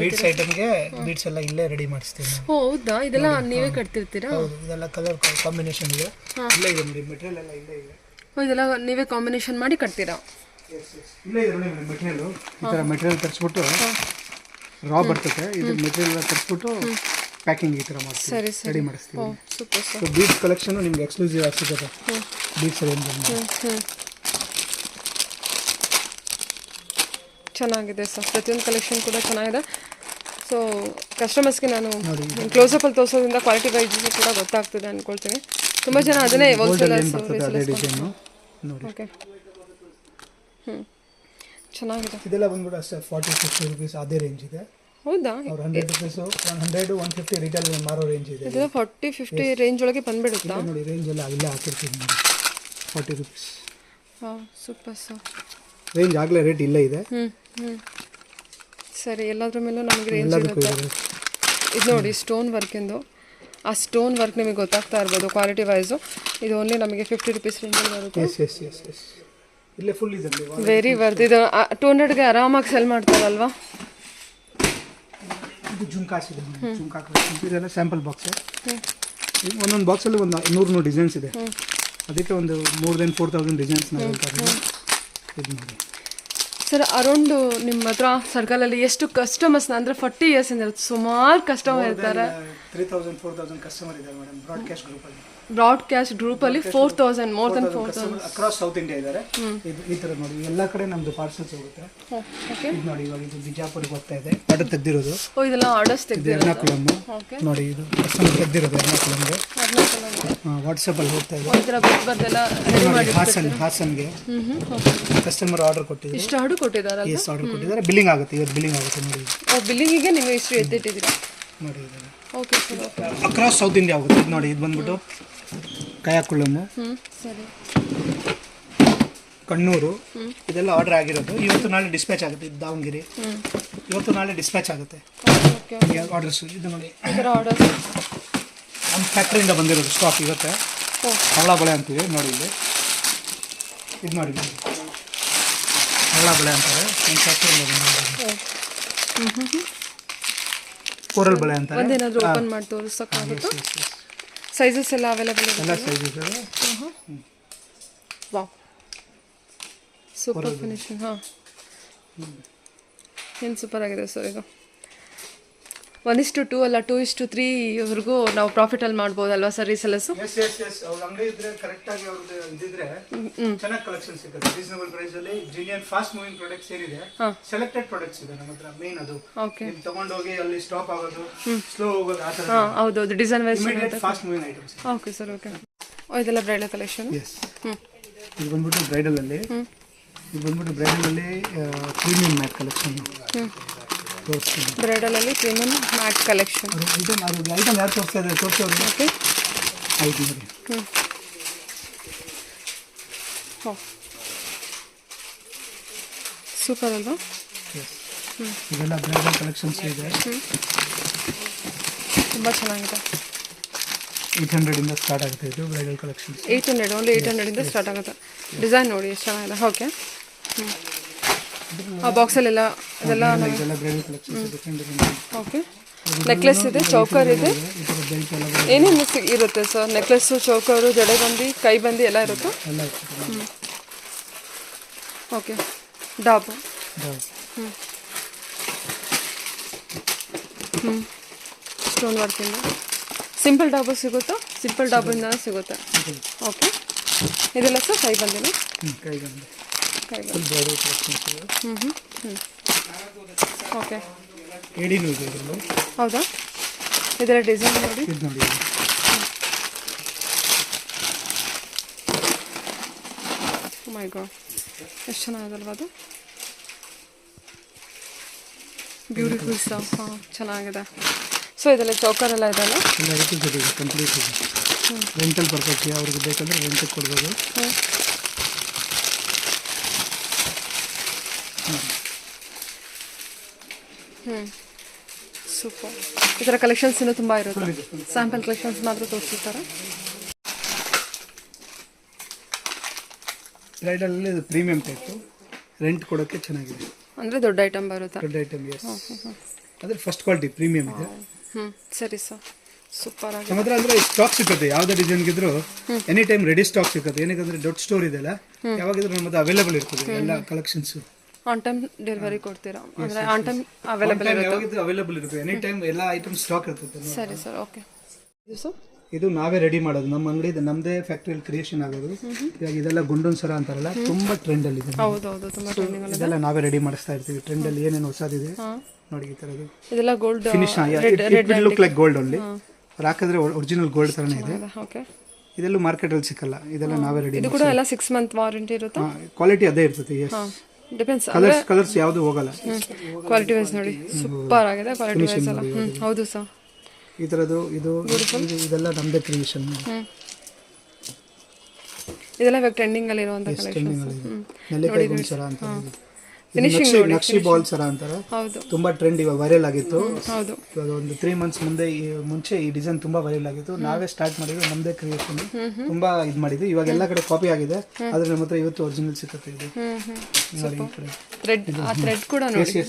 ಬೀಟ್ಸ್ ಐಟಮ್ಗೆ ಬೀಟ್ಸ್ ಎಲ್ಲ ಇಲ್ಲೇ ರೆಡಿ ಮಾಡಿಸ್ತೀವಿ. ಹೌದಾ? ಇದೆಲ್ಲ ನೀವೇ ಕಟ್ತಿರ್ತೀರಾ? ಹೌದು. ಇದೆಲ್ಲ ಕಲರ್ ಕಾಂಬಿನೇಷನ್ ಇದೆ. ಇಲ್ಲೇ ಇದೆ ನೋಡಿ. ಮೆಟೀರಿಯಲ್ ಎಲ್ಲ ಇಲ್ಲೇ ಇದೆ. ಇದೆಲ್ಲ ನೀವೇ ಕಾಂಬಿನೇಷನ್ ಮಾಡಿ ಕಟ್ತೀರಾ? ಇಲ್ಲೇ ಇದೆ ನೋಡಿ ಮೆಟೀರಿಯಲ್. ಈ ಥರ ಮೆಟೀರಿಯಲ್ ತರಿಸ್ಬಿಟ್ಟು ರಾ ಬರ್ತದೆ. ಇದು ಮೆಟೀರಿಯಲ್ ಎಲ್ಲ ತರಿಸ್ಬಿಟ್ಟು ಪ್ಯಾಕಿಂಗ್ ಈ ಥರ ಮಾಡ್ತೀವಿ, ರೆಡಿ ಮಾಡಿಸ್ತೀವಿ. ಸೊ ಬೀಡ್ಸ್ ಕಲೆಕ್ಷನ್ ನಿಮ್ಗೆ ಎಕ್ಸ್ಕ್ಲೂಸಿವ್ ಆಗಿ ಸಿಗುತ್ತೆ. ಬೀಡ್ಸ್ ರೇಂಜ್ ಚೆನ್ನಾಗಿದೆ ಸರ್. ಪ್ರತಿಯೊಂದು ಕಲೆಕ್ಷನ್ ಕೂಡ ಚೆನ್ನಾಗಿದೆ. ಸೊ ಕಸ್ಟಮರ್ಸ್ಗೆ ನಾನು ಕ್ಲೋಸಪ್ಪಲ್ಲಿ ತೋರಿಸೋದ್ರಿಂದ ಕ್ವಾಲಿಟಿ ವೈಸ್ ಕೂಡ ಗೊತ್ತಾಗ್ತದೆ ಅಂದ್ಕೊಳ್ತೀನಿ. ತುಂಬ ಜನ ಅದನ್ನೇ ಹೋಲ್ಸೇಲರ್ಸ್. ಓಕೆ, ಚೆನ್ನಾಗಿದೆ. ಇದೆಲ್ಲ ಬಂದ್ಬಿಟ್ಟು ಅಷ್ಟೇ 40-50 ರೂಪೀಸ್ ಅದೇ ರೇಂಜ್ ಇದೆ. ಹೌದಾ? ಅವ್ರು 100 ರೂಪೀಸ್ 100-150 ರಿಟೇಲ್ ಮಾರೋ ರೇಂಜ್ ಇದೆ. ಇದೆಲ್ಲ 40-50 ರೇಂಜ್ ಒಳಗೆ ಬಂದ್ಬಿಡುತ್ತಾ? ನೋಡಿ ರೇಂಜ್ ಎಲ್ಲ ಇಲ್ಲೇ ಹಾಕಿರ್ತೀವಿ ನೋಡಿ. 40 ರೂಪೀಸ್. ಹಾಂ, ಸೂಪರ್ ಸರ್. ರೇಂಜ್ ಆಗಲೇ ರೇಟ್ ಇಲ್ಲೇ ಇದೆ. ಸರಿ, ಎಲ್ಲದ್ರ ಮೇಲೂ ನಮಗೆ ರೇಂಜ್ ಇರುತ್ತೆ. ಇದು ನೋಡಿ ಸ್ಟೋನ್ ವರ್ಕಿಂದು. ಆ ಸ್ಟೋನ್ ವರ್ಕ್ ನಿಮಗೆ ಗೊತ್ತಾಗ್ತಾ ಇರ್ಬೋದು ಕ್ವಾಲಿಟಿ ವೈಸು. ಇದು ಓನ್ಲಿ ನಮಗೆ 50 ರೂಪೀಸ್ ರೇಂಜಲ್ಲಿ ಬರುತ್ತೆ. ಎಸ್ ಇಲ್ಲೇ ಫುಲ್ ಇದೆ. Very worth. ಇದು 200ಗೆ ಆರಾಮಾಗಿ ಸೆಲ್ ಮಾಡ್ತಾರಲ್ವಾ? ಇದು ಜುಮ್ಕಾಸ್ ಇದೆ. ಜುಮ್ಕಾ ಇದೆಲ್ಲ ಸ್ಯಾಂಪಲ್ ಬಾಕ್ಸ್. ಒಂದೊಂದು ಬಾಕ್ಸಲ್ಲಿ ಒಂದು 100 ಡಿಸೈನ್ಸ್ ಇದೆ. ಅದಕ್ಕೆ ಒಂದು ಮೋರ್ ದೆನ್ 4000 ಡಿಸೈನ್ಸ್ ನಾವು ಹೇಳ್ತಾರೆ. ಇದು ನೋಡಿ ಸರ್, ಅರೌಂಡ್ ನಿಮ್ಮ ಹತ್ರ ಸರ್ಕಲಲ್ಲಿ ಎಷ್ಟು ಕಸ್ಟಮರ್ಸ್ ಅಂದರೆ 40 years ಇಂದ ಸುಮಾರು ಕಸ್ಟಮರ್ ಇರ್ತಾರೆ? 3000-4000 ಕಸ್ಟಮರ್ ಇದ್ದಾರೆ ಮೇಡಮ್. ಬ್ರಾಡ್ಕಾಸ್ಟ್ ಗ್ರೂಪಲ್ಲಿ 4000, more than 4000 across South India ಇದ್ದಾರೆ. ಈ ಥರ ನೋಡಿ ಎಲ್ಲ ಕಡೆ ನಮ್ಮದು ಪಾರ್ಸಲ್ಸ್ ಹೋಗುತ್ತೆ. ಓಕೆ, ಇದು ನೋಡಿ ಇವಾಗ ಇದು ಬಿಜಾಪುರಿಗೆ ಹೋಗ್ತಾ ಇದೆ. ಆರ್ಡರ್ ತೆಗೆದಿರೋದು. ಇದೆಲ್ಲ ಆರ್ಡರ್ಸ್ ತೆಗೆದಿರೋದು. ಎರ್ನಾಕುಲಮ್ ನೋಡಿ. ಇದು ಕಸ್ಟಮರ್ ತೆಗೆದಿರೋದು ಎರ್ನಾಕುಲಮ್ಗೆ. ವಾಟ್ಸಪ್ಪಲ್ಲಿ ಹೋಗ್ತಾ ಇದೆ. ಇದರ ಬರ್ದೆಲ್ಲ ರೆಡಿ ಮಾಡಿ ಹಾಸನ್ಗೆ ಕಸ್ಟಮರ್ ಆರ್ಡರ್ ಕೊಟ್ಟಿದ್ದಾರೆ. ಇಷ್ಟು ಆರ್ಡರ್ ಕೊಟ್ಟಿದ್ದಾರಲ್ಲ? ಎಸ್, ಆರ್ಡರ್ ಕೊಟ್ಟಿದ್ದಾರೆ. ಬಿಲ್ಲಿಂಗ್ ಆಗುತ್ತೆ. ಇವತ್ತು ಬಿಲ್ಲಿಂಗ್ ಆಗುತ್ತೆ ನೋಡಿ. ಬಿಲ್ಲಿಂಗಿಗೆ ನೀವು ಇಷ್ಟು ಎತ್ತಿಟ್ಟಿದ್ದೀರಾ? ನೋಡಿ ಇದನ್ನು okay sir. Okay, across South India ಆಗುತ್ತೆ. ಇದು ನೋಡಿ. ಇದು ಬಂದ್ಬಿಟ್ಟು ಕಾಯಕುಳಮು, ಸರಿ, ಕಣ್ಣೂರು. ಇದೆಲ್ಲ ಆರ್ಡರ್ ಆಗಿರೋದು. ಇವತ್ತು ನಾಳೆ ಡಿಸ್ಪ್ಯಾಚ್ ಆಗುತ್ತೆ. ಇದು ದಾವಣಗೆರೆ. ಇವತ್ತು ನಾಳೆ ಡಿಸ್ಪ್ಯಾಚ್ ಆಗುತ್ತೆ ಆರ್ಡರ್ಸ್. ಇದು ನೋಡಿ ಆರ್ಡರ್ ನಮ್ಮ ಫ್ಯಾಕ್ಟ್ರಿಯಿಂದ ಬಂದಿರೋದು ಸ್ಟಾಕ್ ಇವತ್ತೆ. ಹವಳ ಬಳೆ ಅಂತೀವಿ ನೋಡಿ. ಇಲ್ಲಿ ಇದು ನೋಡಿ ಹವಳ ಬಳೆ ಅಂತಾರೆ. ನಮ್ಮ ಫ್ಯಾಕ್ಟ್ರಿಯಿಂದ ಬಂದಿರೋದು. ಕೋರಲ್ ಬಳೆ ಅಂತಾರೆ. ಒಂದೇನಾದರೂ ಓಪನ್ ಮಾಡಿ ತೋರಿಸೋಕ್ಕಾಗುತ್ತಾ? ಸೈಜಸ್ ಎಲ್ಲ ಅವೈಲೇಬಲ್ ಇದೆ? ಎಲ್ಲ ಸೈಜಸ್ ಇದೆ. Super finishing. ಹಾಂ, ಏನು ಸೂಪರ್ ಆಗಿದೆ ಸರ್ ಇದು. 1:2 ಅಲ್ಲ 2:3ವರೆಗೂ ನಾವು ಪ್ರಾಫಿಟಲ್ಲಿ ಮಾಡ್ಬೋದಲ್ವಾ ಸರ್ ಈ ಸೆಲ್ಲಸು? ಅವ್ರ ಅಂಗಡಿ ಇದ್ರೆ ಕರೆಕ್ಟ್ ಆಗಿ ಅವ್ರದ್ದು ಇದಿದ್ರೆ ಚೆನ್ನಾಗಿ ಕಲೆಕ್ಷನ್ ಸಿಗುತ್ತೆ. ರೀಸನಬಲ್ ಪ್ರೈಸ್ ಅಲ್ಲಿ ಜಿನಿಯನ್ ಫಾಸ್ಟ್ ಮೂವಿಂಗ್ ಪ್ರಾಡಕ್ಟ್ಸ್ ಏನಿದೆ ಸೆಲೆಕ್ಟೆಡ್ ಪ್ರಾಡಕ್ಟ್ಸ್ ಇದೆ ನಮ್ಮ ಹತ್ರ. ಮೇನ್ ಅದು ತಗೊಂಡೋಗಿ ಅಲ್ಲಿ ಸ್ಟಾಪ್ ಆಗೋದು, ಸ್ಲೋ ಹೋಗೋದು, ಆ ತರ. ಹೌದೌದು, design wise fast moving items. Okay sir, okay. ಇದೆಲ್ಲ ಬ್ರೈಡಲ್ ಕಲೆಕ್ಷನ್. ಇದು ಬಂದ್ಬಿಟ್ಟು ಬ್ರೈಡಲ್ ಅಲ್ಲಿ, ಇದು ಬಂದ್ಬಿಟ್ಟು ಬ್ರೈಡಲ್ ಅಲ್ಲಿ ಪ್ರೀಮಿಯಂ ಮ್ಯಾಟ್ ಕಲೆಕ್ಷನ್. ಬ್ರೈಡಲ್ ಅಲ್ಲಿ ಪ್ರೀಮಿಯಂ ಮ್ಯಾಟ್ ಕಲೆಕ್ಷನ್. ಐಟಮ್ ಯಾರು ತೋರಿಸ್ತಾ ಇದ್ದಾರೆ ತೋರಿಸೋರು? ಓಕೆ, ಆಯ್ತು ನೋಡಿ. ಸೂಪರ್ ಅಲ್ವಾ? ಇದೆಲ್ಲ ಬ್ರೈಡಲ್ ಕಲೆಕ್ಷನ್ಸ್ ಇದೆ. ತುಂಬ ಚೆನ್ನಾಗಿದೆ. 800 ಇಂದ ಸ್ಟಾರ್ಟ್ ಆಗುತ್ತೆ ಇದು ಬ್ರೈಡಲ್ ಕಲೆಕ್ಷನ್ಸ್. 800, ಓನ್ಲಿ 800 ಇಂದ ಸ್ಟಾರ್ಟ್ ಆಗುತ್ತೆ. ಡಿಸೈನ್ ನೋಡಿ ಎಷ್ಟು ಚೆನ್ನಾಗಿದೆ. ಓಕೆ, ಆ ಬಾಕ್ಸಲ್ಲೆಲ್ಲ ಇದೆಲ್ಲ ಬ್ರೈಡಲ್ ಕಲೆಕ್ಷನ್ಸ್. ಓಕೆ, ನೆಕ್ಲೆಸ್ ಇದೆ, ಚೌಕರ್ ಇದೆ, ಏನೇನು ಇರುತ್ತೆ ಸರ್? ನೆಕ್ಲೆಸ್ಸು, ಚೌಕರು, ಜಡೆಬಂದಿ, ಕೈಬಂದಿ ಎಲ್ಲ ಇರುತ್ತೆ. ಓಕೆ, ಡಾಬು. ಸ್ಟೋನ್ ವರ್ಕಿಂದ ಸಿಂಪಲ್ ಡಾಬು ಸಿಗುತ್ತಾ? ಸಿಂಪಲ್ ಡಾಬಿಂದ ಸಿಗುತ್ತೆ. ಓಕೆ, ಇದೆಲ್ಲ ಸರ್ ಕೈಬಂದಿನ? ಓಕೆ, ಹೌದಾ? ಇದೆಲ್ಲ ಡಿಸೈನ್ ನೋಡಿ. ಮೈ ಗಾಡ್, ಎಷ್ಟು ಚೆನ್ನಾಗಲ್ವ ಅದು? Beautiful stuff. ಹಾಂ, ಚೆನ್ನಾಗಿದೆ. ಸೊ ಇದೆಲ್ಲ ಚೌಕರ್ ಎಲ್ಲ ಇದೆಲ್ಲ ಕಂಪ್ಲೀಟ್ ಇದೆ. ರೆಂಟಲ್ ಪರ್ಪಸ್ ಅವ್ರಿಗೆ ಬೇಕಂದ್ರೆ ರೆಂಟಿಗೆ ಕೊಡ್ಬೋದು. ಸೂಪರ್. ಈ ಥರ ಕಲೆಕ್ಷನ್ಸ್ ಇನ್ನೂ ತುಂಬ ಇರುತ್ತೆ. ಸ್ಯಾಂಪಲ್ ಕಲೆಕ್ಷನ್ಸ್ ಮಾತ್ರ ತೋರಿಸಿರ್ತಾರೆ. ಬ್ರೈಡಲಲ್ಲಿ ಇದು ಪ್ರೀಮಿಯಂ ಟೈಪು, ರೆಂಟ್ ಕೊಡೋಕ್ಕೆ ಚೆನ್ನಾಗಿದೆ. ಅಂದರೆ ದೊಡ್ಡ ಐಟಮ್ ಬರುತ್ತೆ. ದೊಡ್ಡ ಐಟಮ್, ಎಸ್. ಅದ್ರ ಫಸ್ಟ್ ಕ್ವಾಲಿಟಿ ಪ್ರೀಮಿಯಂ ಇದೆ. ಸರಿ ಸರ್, ಸೂಪರ್ ಆಗಿ. ನಮ್ಮ ಹತ್ರ ಅಂದರೆ ಸ್ಟಾಕ್ ಸಿಗುತ್ತೆ. ಯಾವುದೇ ಡಿಸೈನ್ಗಿದ್ರು ಎನಿ ಟೈಮ್ ರೆಡಿ ಸ್ಟಾಕ್ ಸಿಗುತ್ತೆ. ಏನಕ್ಕೆ ದೊಡ್ಡ ಸ್ಟೋರ್ ಇದೆಲ್ಲ, ಯಾವಾಗಿದ್ರು ನಮ್ಮ ಹತ್ರ ಅವೈಲೇಬಲ್ ಇರ್ತದೆ ಎಲ್ಲ ಕಲೆಕ್ಷನ್ಸ್. ಆನ್ ಟೈಮ್ ಡೆಲಿವರಿ ಕೊಡ್ತೀರಾ? ಅಂದರೆ ಆನ್ ಟೈಮ್ ಅವೈಲೇಬಲ್ ಇರುತ್ತೆ. ಯಾವಾಗಿದ್ರು ಅವೈಲೇಬಲ್ ಇರುತ್ತೆ, ಎನಿ ಟೈಮ್ ಎಲ್ಲ ಐಟಮ್ ಸ್ಟಾಕ್ ಇರ್ತದೆ. ಸರಿ ಸರ್, ಓಕೆ. ಇದು ಸರ್, ಇದು ನಾವೇ ರೆಡಿ ಮಾಡೋದು. ನಮ್ಮ ಅಂಗಡಿ ನಮ್ಮದೇ ಫ್ಯಾಕ್ಟ್ರಿಯಲ್ಲಿ ಕ್ರಿಯೇಷನ್ ಆಗೋದು. ಇವಾಗ ಇದೆಲ್ಲ ಗುಂಡನ್ ಸರ ಅಂತಾರಲ್ಲ, ತುಂಬಾ ಟ್ರೆಂಡ್ ಅಲ್ಲಿ ಇದೆ. ಹೌದೌದು, ತುಂಬಾ ಟ್ರೆಂಡಿಂಗ್ ಅಲ್ಲಿ. ಇದೆಲ್ಲ ನಾವೇ ರೆಡಿ ಮಾಡಿಸ್ತಾ ಇರ್ತೀವಿ. ಟ್ರೆಂಡ್ ಅಲ್ಲಿ ಏನೇನು ಹೊಸದಿದೆ ನೋಡಿ. ಈ ತರದ್ದು ಇದೆಲ್ಲ gold finish, look like gold only. ಹಾಕಿದ್ರೆ ಒರಿಜಿನಲ್ ಗೋಲ್ಡ್ ತರನೇ ಇದೆ. ಓಕೆ, ಇದೆಲ್ಲೂ ಮಾರ್ಕೆಟ್ ಅಲ್ಲಿ ಸಿಕ್ಕಲ್ಲ. ಇದೆಲ್ಲ ನಾವೇ ರೆಡಿ. ಇದು ಕೂಡ ಎಲ್ಲ 6 ಮಂತ್ ವಾರಂಟಿ ಇರುತ್ತೆ. ಕ್ವಾಲಿಟಿ ಅದೇ ಇರ್ತದೆ. S, depends. ಕಲರ್ಸ್ ಯಾವುದು ಹೋಗಲ್ಲ. ಕ್ವಾಲಿಟಿ ವೈಸ್ ನೋಡಿ, ಸೂಪರ್ ಆಗಿದೆ ಕ್ವಾಲಿಟಿ ವೈಸ್ ಎಲ್ಲ. ಹೌದು ಸರ್, ಈ ತರದ್ದು ಇದೆಲ್ಲ ನಮ್ಮದೇ ಕ್ರಿಯೇಷನ್. ಇದೆಲ್ಲ ಇವಾಗ ಟ್ರೆಂಡಿಂಗ್ ಅಲ್ಲಿ ಇರುವಂತ ಕಲೆಕ್ಷನ್ಸ್. ನೆಲ್ಲಿಕಾಯಿ ಗುಂಚರ ಅಂತ, ನಕ್ಷಿ ಬಾಲ್ ಸರ ಅಂತಾರೆ. ಹೌದು, ತುಂಬಾ ಟ್ರೆಂಡ್ ಇವಾಗ ವೈರಲ್ ಆಗಿತ್ತು. ಹೌದು, ಇವಾಗ ಒಂದು 3 ಮಂತ್ಸ್ ಮುಂಚೆ ಈ ಡಿಸೈನ್ ತುಂಬಾ ವೈರಲ್ ಆಗಿತ್ತು. ನಾವೇ ಸ್ಟಾರ್ಟ್ ಮಾಡಿದ್ವಿ, ನಮ್ಮದೇ ಕ್ರಿಯೇಷನ್. ತುಂಬಾ ಇದು ಮಾಡಿದ್ವಿ. ಇವಾಗ ಎಲ್ಲ ಕಡೆ ಕಾಪಿ ಆಗಿದೆ, ಆದ್ರೆ ನಮ್ಮ ಹತ್ರ ಇವತ್ತು ಒರಿಜಿನಲ್ ಸಿಗುತ್ತೆ. ಇದು ನೋಡಿ, ಈ ಕಡೆ ಥ್ರೆಡ್ ಕೂಡ ನೋಡಿ,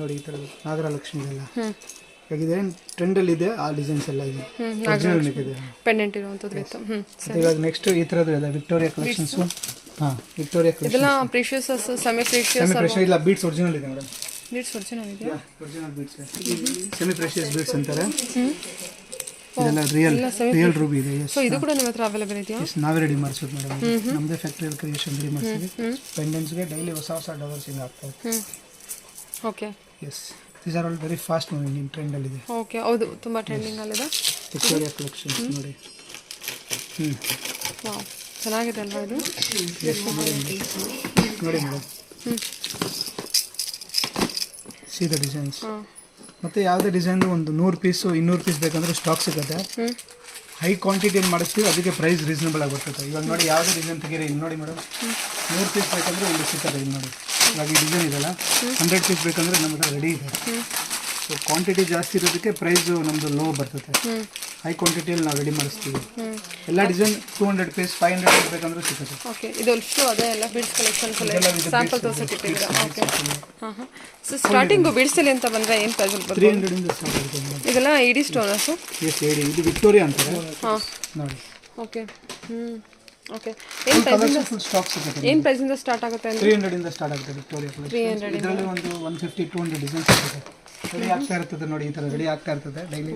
ನೋಡಿ ಈ ತರದ್ದು ನಾಗರಲಕ್ಷ್ಮಿ ಇದೆಲ್ಲ ಹೇಗಿದೆ ಟ್ರೆಂಡ್ ಅಲ್ಲಿ ಇದೆ. ಆ ಡಿಸೈನ್ಸ್ ಎಲ್ಲ ಇದೆ, ಒರಿಜಿನಲ್ ಇದೆ, ಪೆಂಡೆಂಟ್ ಇರುವಂತದ್ದು. ಇವಾಗ ನೆಕ್ಸ್ಟ್ ಈ ತರದ್ದು ಇದೆ ವಿಕ್ಟೋರಿಯಾ ಕಲೆಕ್ಷನ್ಸ್. ವಿಕ್ಟೋರಿಯಾ ಕಲೆಕ್ಷನ್ ಇದೆಲ್ಲ ಪ್ರೀಶಿಯಸ್, ಸೆಮಿ ಪ್ರೀಶಿಯಸ್ ಇಲ್ಲ, ಬೀಡ್ಸ್ ಒರಿಜಿನಲ್ ಇದೆ ಮೇಡಮ್. ಬೀಡ್ಸ್ ಒರಿಜಿನಲ್ ಇದೆ, original beads. Semi precious beads ಅಂತಾರೆ. ಇದೆಲ್ಲ ರಿಯಲ್ ರೂಬಿ ಇದೆ. ಸೊ ಇದು ಕೂಡ ನಿಮ್ಮ ಹತ್ರ ಅವೈಲೇಬಲ್ ಇದೆಯಾ? ನಾವೇ ರೆಡಿ ಮಾಡಿಸೋದು ಮೇಡಮ್. ನಮ್ಮದೇ ಫ್ಯಾಕ್ಟರಿಯಲ್ಲಿ ಕ್ರಿಯೇಷನ್ ರೆಡಿ ಮಾಡಿಸ್ತೀವಿ. ಪೆಂಡೆಂಟ್ಸ್ಗೆ ಡೈಲಿ ಹೊಸ ಡವರ್ಸಿಂಗ್ ಆಗ್ತದೆ. Okay, yes, these are all very fast moving, in trend ಅಲ್ಲಿ ಇದೆ. ಓಕೆ, ಹೌದು, ತುಂಬಾ ಟ್ರೆಂಡಿಂಗ್ ಅಲ್ಲಿದೆ. ವಿಕ್ಟೋರಿಯಾ ಕಲೆಕ್ಷನ್ಸ್ ನೋಡಿ. ವಾವ್, ಚೆನ್ನಾಗಿದೆ ಅಲ್ವಾ ಇದು? ನೋಡಿ ಮೇಡಮ್, ಸಿ ದ ಡಿಸೈನ್ಸ್. ಮತ್ತೆ ಯಾವುದೇ ಡಿಸೈನ್ ಒಂದು 100 ಪೀಸು 200 ಪೀಸ್ ಬೇಕಂದ್ರೆ ಸ್ಟಾಕ್ ಸಿಗುತ್ತೆ. ಹೈ ಕ್ವಾಂಟಿಟಿಯಲ್ಲಿ ಮಾಡಿಸ್ತೀವಿ, ಅದಕ್ಕೆ ಪ್ರೈಸ್ ರೀಸನಬಲ್ ಆಗಿ ಬರ್ತದೆ. ಇವಾಗ ನೋಡಿ, ಯಾವುದೇ ಡಿಸೈನ್ ತೆಗೀರಿ, ಇಲ್ಲಿ ನೋಡಿ ಮೇಡಮ್, 100 ಪೀಸ್ ಬೇಕಂದ್ರೆ ಇಲ್ಲಿ ಸಿಗ್ತದೆ. ಇಲ್ಲಿ ನೋಡಿ, ಇವಾಗ ಈ ಡಿಸೈನ್ ಇದೆಲ್ಲ 100 ಪೀಸ್ ಬೇಕಂದ್ರೆ ನಮ್ಮ ಹತ್ರ ರೆಡಿ ಇದೆ. ಸೊ ಕ್ವಾಂಟಿಟಿ ಜಾಸ್ತಿ ಇರೋದಕ್ಕೆ ಪ್ರೈಸು ನಮ್ಮದು ಲೋ ಬರ್ತದೆ. ಹೈ ಕ್ವಾಂಟಿಟಿಯಲ್ಲಿ ನಾವು ರೆಡಿ ಮಾಡಿಸ್ತೀವಿ. ಎಲ್ಲ ಡಿಸೈನ್ 200 ಪೀಸ್ 500 ಪೀಸ್ ಬೇಕಂದ್ರೆ ಸಿಗುತ್ತೆ. ಓಕೆ, ಇದು ಅಷ್ಟು ಅದೇ ಎಲ್ಲ ಬೀಡ್ಸ್ ಕಲೆಕ್ಷನ್ಸ್ ಸ್ಯಾಂಪಲ್ ತೋರಿಸೋಕೆ ಇಟ್ಟಿದ್ದೀರಾ? ಓಕೆ, ಸೊ ಸ್ಟಾರ್ಟಿಂಗು ಬೀಡ್ಸಲ್ಲಿ ಅಂತ ಬಂದರೆ ಏನು ಪ್ರೈಸಲ್ಲಿ ಬರ್ತದೆ? 300 ಇಂದ ಸ್ಟಾರ್ಟ್ ಆಗುತ್ತೆ. ಇದೆಲ್ಲ ಇಡಿ ಸ್ಟೋನಾ ಸರ್? ಎಸ್, ಇದು ವಿಕ್ಟೋರಿಯಾ ಅಂತಾರೆ. ಹಾಂ, ನೋಡಿ. ಓಕೆ, ಓಕೆ ಏನು ಪ್ರೈಸಿಂದ ಫುಲ್ ಸ್ಟಾಕ್ ಸಿಗುತ್ತೆ. ಏನು ಪ್ರೈಸಿಂದ ಸ್ಟಾರ್ಟ್ ಆಗುತ್ತೆ ಅಂದರೆ 300 ಇಂದ ಸ್ಟಾರ್ಟ್ ಆಗುತ್ತೆ ವಿಕ್ಟೋರಿಯಾ ಕಲೆಕ್ಷನ್. ಇದರಲ್ಲಿ ಒಂದು 150-200 ಡಿಸೈನ್ಸ್ ಸಿಗುತ್ತೆ. ರೆಡಿ ಆಗ್ತಾ ಇರ್ತದೆ ನೋಡಿ, ಈ ಥರ ರೆಡಿ ಆಗ್ತಾ ಇರ್ತದೆ ಡೈಲಿ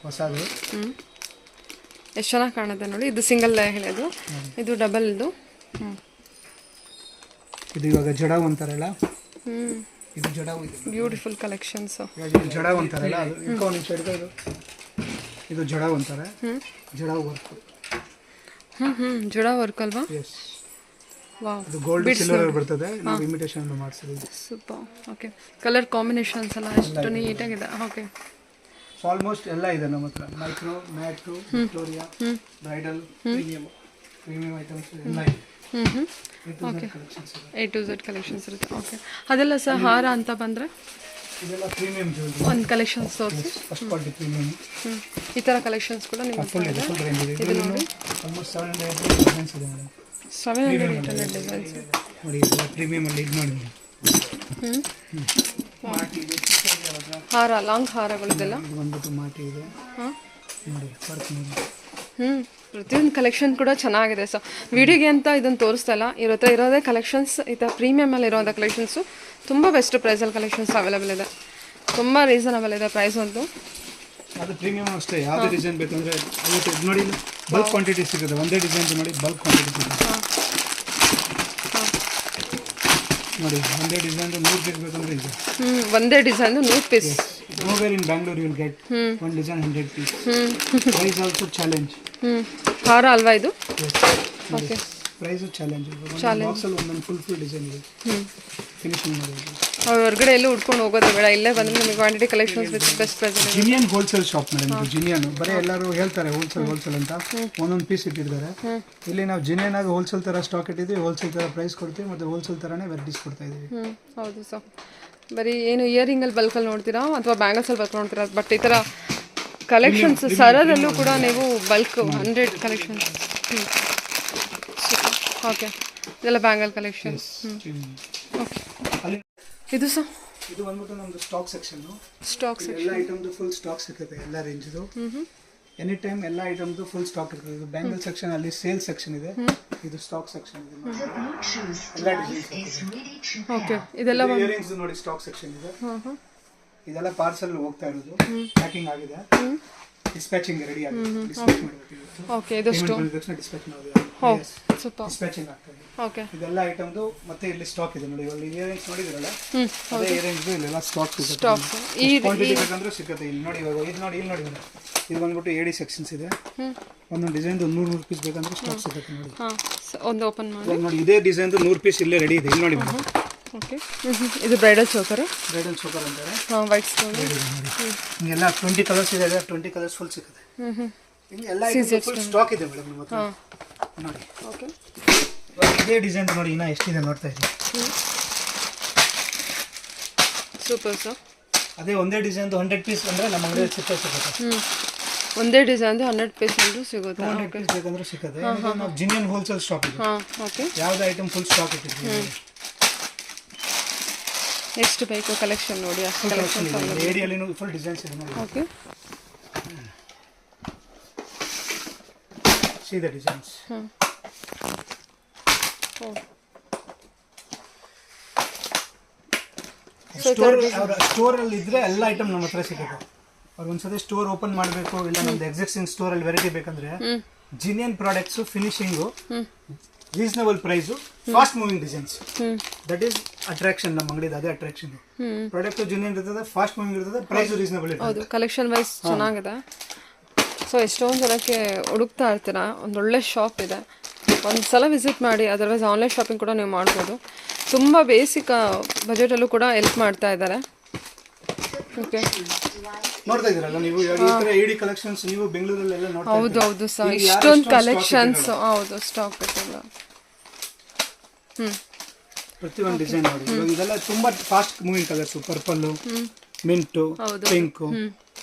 ಹೊಸದು. ಎಷ್ಟು ಚೆನ್ನಾಗಿ ಕಾಣುತ್ತೆ ನೋಡಿ. ಇದು ಸಿಂಗಲ್ ಹೇಳೋದು, ಇದು ಡಬಲ್ ಇದು. ಇದು ಇವಾಗ ಜಡಾವ್ ಅಂತಾರಲ್ಲ, ಇದು ಜಡಾವ್. Beautiful collections. ಜಡಾವ್ ಅಂತಾರಲ್ಲ, ಅದು ಇದು ಜಡಾವ್ ಅಂತಾರೆ. ಜಡಾವ್ ವರ್ಕ್. ಜಡ ವರ್ಕ್ ಅಲ್ವಾ? ವಾವ್, ಇದು ಗೋಲ್ಡ್ ಸಿಲ್ವರ್ ಬರ್ತದೆ, ನಾವು ಇಮಿಟೇಷನ್ ಮಾಡಿಸಿದ್ದೀವಿ. ಸೂಪರ್. ಓಕೆ, ಕಲರ್ ಕಾಂಬಿನೇಷನ್ಸ್ ಎಲ್ಲ ಎಷ್ಟು ನೀಟಾಗಿದೆ. ಓಕೆ, ಆಲ್ಮೋಸ್ಟ್ ಎಲ್ಲ ಇದೆ ನಮ್ಮ ಹತ್ರ. Micro, matte, Victoria, bridal, premium items ಎಲ್ಲ ಇದೆ. Okay, A to Z collections ಇರುತ್ತೆ. ಓಕೆ, ಅದೆಲ್ಲ ಸಹ ಹಾರ ಅಂತ ಬಂದರೆ ಇದೆಲ್ಲ ಪ್ರೀಮಿಯಂ ಜ್ಯುವೆಲ್ಲರಿ. ಒಂದು ಕಲೆಕ್ಷನ್ಸ್ ತೋರಿಸಿ. First quality premium. ಈ ಥರ ಕಲೆಕ್ಷನ್ಸ್ ಕೂಡ ನಿಮ್ಮ ಫುಲ್ ಇದೆ, ಫುಲ್ ರೇಂಜ್ ಇದೆ. ಇದು ನೋಡಿ ಆಲ್ಮೋಸ್ಟ್ 700 ಡಿಸೈನ್ಸ್ ಇದೆ ಮೇಡಮ್. 700-800 ಡಿಸೈನ್ಸ್ ನೋಡಿ. ಇದೆಲ್ಲ ಪ್ರೀಮಿಯಂ ಅಲ್ಲಿ ಇದು ನೋಡಿ. ಹಾರ, ಲಾಂಗ್ ಹಾರಗಳಿದೆಲ್ಲ. ಇದು ಬಂದ್ಬಿಟ್ಟು ಮಾಟಿ ಇದೆ ನೋಡಿ, ವರ್ಕ್ ನೋಡಿ. ಪ್ರತಿಯೊಂದು ಕಲೆಕ್ಷನ್ ಕೂಡ ಚೆನ್ನಾಗಿದೆ. ಸೊ ವಿಡಿಯೋಗೆ ಅಂತ ಇದನ್ನು ತೋರಿಸ್ತಾ ಇಲ್ಲ, ಇರೋ ಹತ್ರ ಇರೋದೇ ಕಲೆಕ್ಷನ್ಸ್. ಈ ಥರ ಪ್ರೀಮಿಯಮಲ್ಲಿ ಇರೋವಂಥ ಕಲೆಕ್ಷನ್ಸು ತುಂಬ ಬೆಸ್ಟ್ ಪ್ರೈಸಲ್ಲಿ ಕಲೆಕ್ಷನ್ಸ್ ಅವೈಲೇಬಲ್ ಇದೆ. ತುಂಬ ರೀಸನಬಲ್ ಇದೆ ಪ್ರೈಸ್ ಅಂತೂ. ಅದು ಪ್ರೀಮಿಯಂ ಅಷ್ಟೇ. ಯಾವುದೇ ಡಿಸೈನ್ ಬೇಕಂದರೆ ಇದು ನೋಡಿ, ಬಲ್ಕ್ ಕ್ವಾಂಟಿಟಿ ಸಿಗುತ್ತೆ. ಒಂದೇ ಡಿಸೈನ್ ನೋಡಿ, ಬಲ್ಕ್ ಕ್ವಾಂಟಿಟಿ ಸಿಗುತ್ತೆ ನೋಡಿ. ಒಂದೇ ಡಿಸೈನ್ 100 ಪೀಸ್ ಬೇಕಂದ್ರೆ ಇದೆ. ಒಂದೇ design 100 piece. Nowhere in Bangalore you will get one design 100 piece. Price also challenge. ಹಾರ ಅಲ್ವಾ ಇದು? Okay, price challenge. ಬಾಕ್ಸ್ ಅಲ್ಲಿ ಒಂದೊಂದು ಫುಲ್ ಡಿಸೈನ್ ಇದೆ. ಫಿನಿಶಿಂಗ್ ಮಾಡೋದು ಹೊರಗಡೆ ಎಲ್ಲೂ ಉಡ್ಕೊಂಡು ಹೋಗೋದು ಬೇಡ, ಇಲ್ಲೇ ಬಂದ್ರೆ ನಿಮಗೆ quantity collections with best price ಇದೆ. Genuine wholesale shop madam. ಇದು ಜಿನಿಯನ್ ಬರೀ ಎಲ್ಲರೂ ಹೇಳ್ತಾರೆ ಹೋಲ್ಸೇಲ್ ಅಂತ, ಒಂದೊಂದು ಪೀಸ್ ಇಟ್ಟಿದ್ದಾರೆ. ಇಲ್ಲಿ ನಾವು ಜಿನಿಯನ್ ಆಗಿ ಹೋಲ್ಸೇಲ್ ತರ ಸ್ಟಾಕ್ ಇಟ್ಟಿದ್ದೀವಿ, ಹೋಲ್ಸೇಲ್ ತರ ಪ್ರೈಸ್ ಕೊಡ್ತೀವಿ, ಮತ್ತೆ ಹೋಲ್ಸೇಲ್ ತರನೇ ವೆರೈಟೀಸ್ ಕೊಡ್ತಾ ಇದೀವಿ. ಹೌದು ಸರ್. ಬರೀ ಏನು ಇಯರಿಂಗಲ್ಲಿ ಬಲ್ಕಲ್ಲಿ ನೋಡ್ತೀರಾ ಅಥವಾ ಬ್ಯಾಂಗಲ್ಸಲ್ಲಿ ಬಲ್ಕ್ ನೋಡ್ತೀರಾ, ಬಟ್ ಈ ಥರ ಕಲೆಕ್ಷನ್ಸ್ ಸರದಲ್ಲೂ ಕೂಡ ನೀವು ಬಲ್ಕ್ 100 ಕಲೆಕ್ಷನ್ಸ್. ಓಕೆ, ಇದೆಲ್ಲ ಬ್ಯಾಂಗಲ್ ಕಲೆಕ್ಷನ್ಸ್. ಓಕೆ, ಇದು ಸಹ ಇದು ಬಂದ್ಬಿಟ್ಟು ನಮ್ದು ಸ್ಟಾಕ್ ಸೆಕ್ಷನ್. ಸ್ಟಾಕ್ ಎಲ್ಲ ಐಟಮ್ದು ಫುಲ್ ಸ್ಟಾಕ್ ಸಿಗುತ್ತೆ, ಎಲ್ಲ ರೇಂಜ್ದು. ಎನಿ ಟೈಮ್ ಎಲ್ಲ ಐಟಮ್ದು ಫುಲ್ ಸ್ಟಾಕ್ ಇರ್ತದೆ. ಇದು ಬ್ಯಾಂಗಲ್ ಸೆಕ್ಷನ್ ಅಲ್ಲಿ ಸೇಲ್ ಸೆಕ್ಷನ್ ಇದೆ, ಇದು ಸ್ಟಾಕ್ ಸೆಕ್ಷನ್ ಇದೆ. ಎಲ್ಲ ಡಿಸೈನ್ಸ್. ಓಕೆ, ಇದೆಲ್ಲ ಇಯರಿಂಗ್ಸ್ ನೋಡಿ, ಸ್ಟಾಕ್ ಸೆಕ್ಷನ್ ಇದೆ. ಇದೆಲ್ಲ ಪಾರ್ಸಲ್ ಹೋಗ್ತಾ ಇರೋದು, ಪ್ಯಾಕಿಂಗ್ ಆಗಿದೆ, ಡಿಸ್ಪ್ಯಾಚಿಂಗ್ ರೆಡಿ ಆಗಿದೆ. ಡಿಸ್ಪ್ಯಾಚ್ ಮಾಡಬೇಕು. ಓಕೆ, ಇದು ಸ್ಟಾಕ್ ಡಿಸ್ಪ್ಯಾಚ್ ಮಾಡಬೇಕು. ಸೂಪರ್. ಡಿಸ್ಪ್ಯಾಚಿಂಗ್ ಆಗ್ತದೆ. ಓಕೆ, ಇದೆಲ್ಲ ಐಟಮ್ದು ಮತ್ತೆ ಇಲ್ಲಿ ಸ್ಟಾಕ್ ಇದೆ ನೋಡಿ. ಇಲ್ಲಿ ಇಯರಿಂಗ್ಸ್ ನೋಡಿದ್ರಲ್ಲ, ಅದೇ ಇಯರಿಂಗ್ಸ್ ಇಲ್ಲೆಲ್ಲ ಸ್ಟಾಕ್ ಸಿಗುತ್ತೆ. ಸ್ಟಾಕ್ ಈ ಕ್ವಾಂಟಿಟಿ ಬೇಕಂದ್ರೆ ಸಿಗುತ್ತೆ. ಇಲ್ಲಿ ನೋಡಿ, ಇವಾಗ ಇದು ನೋಡಿ, ಇಲ್ಲಿ ನೋಡಿ, ಇದು ಬಂದ್ಬಿಟ್ಟು AD ಸೆಕ್ಷನ್ಸ್ ಇದೆ. ಒಂದೊಂದು ಡಿಸೈನ್ 100 ಪೀಸ್ ಬೇಕಂದ್ರೆ ಸ್ಟಾಕ್ ಸಿಗುತ್ತೆ ನೋಡಿ. ಒಂದು ಓಪನ್ ಮಾಡಿ ನೋಡಿ. ಇದೇ ಡಿಸೈನ್ 100 ಪೀಸ್ ಇಲ್ಲೇ ರೆಡಿ ಇದೆ. ಇಲ್ಲಿ ನೋಡಿ ಮೇಡಮ್. ಓಕೆ, ಇದು ಬ್ರೈಡಲ್ ಚೋಕರ್. ಬ್ರೈಡಲ್ ಚೋಕರ್ ಅಂತಾರೆ. White stone. ಹಿಂಗೆಲ್ಲ 20 ಕಲರ್ಸ್ ಇದೆ. 20 ಕಲರ್ಸ್ ಫುಲ್ ಸಿಗುತ್ತೆ. ಎಲ್ಲ ಫುಲ್ ಸ್ಟಾಕ್ ಇದೆ ಮೇಡಮ್ ನಿಮ್ಮ ಹತ್ರ ನೋಡಿ. ಓಕೆ, ಇದೇ ಡಿಸೈನ್ ನೋಡಿ, ಇನ್ನ ಎಷ್ಟಿದೆ ನೋಡ್ತಾ ಇದ್ದೀವಿ. Super sir. ಅದೇ ಒಂದೇ ಡಿಸೈನ್ 100 ಪೀಸ್ ಅಂದ್ರೆ ನಮ್ಮ ಅಂಗಡಿಯಲ್ಲಿ ಸಿಗುತ್ತೆ. ಒಂದೇ ಡಿಸೈನ್ 100 ಪೀಸ್ ಅಂದ್ರೂ ಸಿಗುತ್ತೆ. 100 ಪೀಸ್ ಬೇಕಂದ್ರೆ ಸಿಗುತ್ತೆ. ನಾವು ಜಿನಿಯನ್ ಹೋಲ್ಸೇಲ್ ಸ್ಟಾಕ್ ಇದೆ. ಓಕೆ, ಯಾವ್ದು ಐಟಮ್ ಫುಲ್ ಸ್ಟಾಕ್ ಇಟ್ಟಿದ್ದೀವಿ. ಎಷ್ಟು ಬೇಕು ಕಲೆಕ್ಷನ್ ನೋಡಿ, ಅಷ್ಟು ಕಲೆಕ್ಷನ್ ಏರಿಯಲ್ಲಿ ಫುಲ್ ಡಿಸೈನ್ಸ್ ಇದೆ ನೋಡಿ. Okay, see the designs. Store ಅಲ್ಲಿ ಇದ್ರೆ ಎಲ್ಲ ಐಟಮ್ ನಮ್ಮ ಹತ್ರ ಸಿಗುತ್ತೆ. ಅವ್ರು ಒಂದ್ಸತಿ ಸ್ಟೋರ್ ಓಪನ್ ಮಾಡಬೇಕು, ಇಲ್ಲ ನಮ್ದು ಎಕ್ಸಿಸ್ಟಿಂಗ್ ಸ್ಟೋರ್ ಅಲ್ಲಿ ವೆರೈಟಿ ಬೇಕಂದ್ರೆ genuine products, finishing, reasonable price, fast moving designs. That is attraction ನಮ್ಮ ಅಂಗಡಿದು. ಅದೇ ಅಟ್ರಾಕ್ಷನ್. ಪ್ರಾಡಕ್ಟ್ ಜಿನಿಯನ್ ಇರ್ತದೆ, ಫಾಸ್ಟ್ ಮೂವಿಂಗ್ ಇರ್ತದೆ, ಪ್ರೈಸ್ ರೀಸನಬಲ್ ಇರ್ತದೆ. ಹೌದು, ಕಲೆಕ್ಷನ್ ವೈಸ್ ಚೆನ್ನಾಗಿದೆ. ಸೊ ಎಷ್ಟೊಂದು ಜನಕ್ಕೆ ಹುಡುಕ್ತಾ ಇರ್ತೀರಾ, ಒಂದೊಳ್ಳೆ ಶಾಪ್ ಇದೆ, ಒಂದು ಸಲ ವಿಸಿಟ್ ಮಾಡಿ. ಅದರ್ವೈಸ್ ಆನ್ಲೈನ್ ಶಾಪಿಂಗ್ ಕೂಡ ನೀವು ಮಾಡ್ಬೋದು. ತುಂಬ ಬೇಸಿಕ್ ಬಜೆಟಲ್ಲೂ ಕೂಡ ಹೆಲ್ಪ್ ಮಾಡ್ತಾ ಇದ್ದಾರೆ. ಓಕೆ, ನೋಡ್ತಾ ಇದ್ದೀರಲ್ಲ ನೀವು, ಈ ತರ AD ಕಲೆಕ್ಷನ್ಸ್ ನೀವು ಬೆಂಗಳೂರಲ್ಲೆಲ್ಲ ನೋಡ್ತಾ ಹೌದು ಹೌದು ಸರ್, ಇಷ್ಟೊಂದು ಕಲೆಕ್ಷನ್ಸ್. ಹೌದು, ಸ್ಟಾಕ್ ಬೇಕಲ್ಲ. ಪ್ರತಿಯೊಂದು ಡಿಸೈನ್ ನೋಡಿ. ಇದೆಲ್ಲ ತುಂಬಾ fast moving colours. Purple, mint, pink,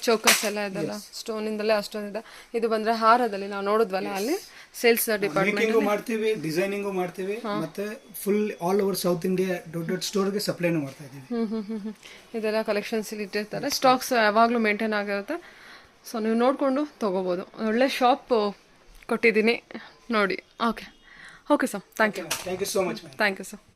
ಚೌಕಸ್ ಎಲ್ಲ ಇದೆಲ್ಲ ಸ್ಟೋನ್ ಇಂದಲೇ ಅಷ್ಟೊಂದಿದೆ. ಇದು ಬಂದ್ರೆ ಹಾರದಲ್ಲಿ ನಾವು ನೋಡಿದ್ವಲ್ಲ, ಅಲ್ಲಿ ಸೇಲ್ಸ್ ಡಿಪಾರ್ಟ್ಮೆಂಟ್ ಮಾಡ್ತೀವಿ, ಡಿಸೈನಿಂಗು ಮಾಡ್ತೀವಿ, ಮತ್ತೆ full all over south India ದೊಡ್ಡ ದೊಡ್ಡ ಸ್ಟೋರ್ಗೆ ಸಪ್ಲೈನು ಮಾಡ್ತಾ ಇದೀವಿ. ಇದೆಲ್ಲ ಕಲೆಕ್ಷನ್ಸ್ ಇಲ್ಲಿ ಇಟ್ಟಿರ್ತಾರೆ. ಸ್ಟಾಕ್ಸ್ ಯಾವಾಗಲೂ ಮೇಂಟೈನ್ ಆಗಿರುತ್ತೆ. ಸೊ ನೀವು ನೋಡಿಕೊಂಡು ತೊಗೋಬೋದು. ಒಳ್ಳೆ ಶಾಪ್ ಕೊಟ್ಟಿದ್ದೀನಿ ನೋಡಿ. Okay. Okay sir thank you thank you so much ma'am. Thank you sir.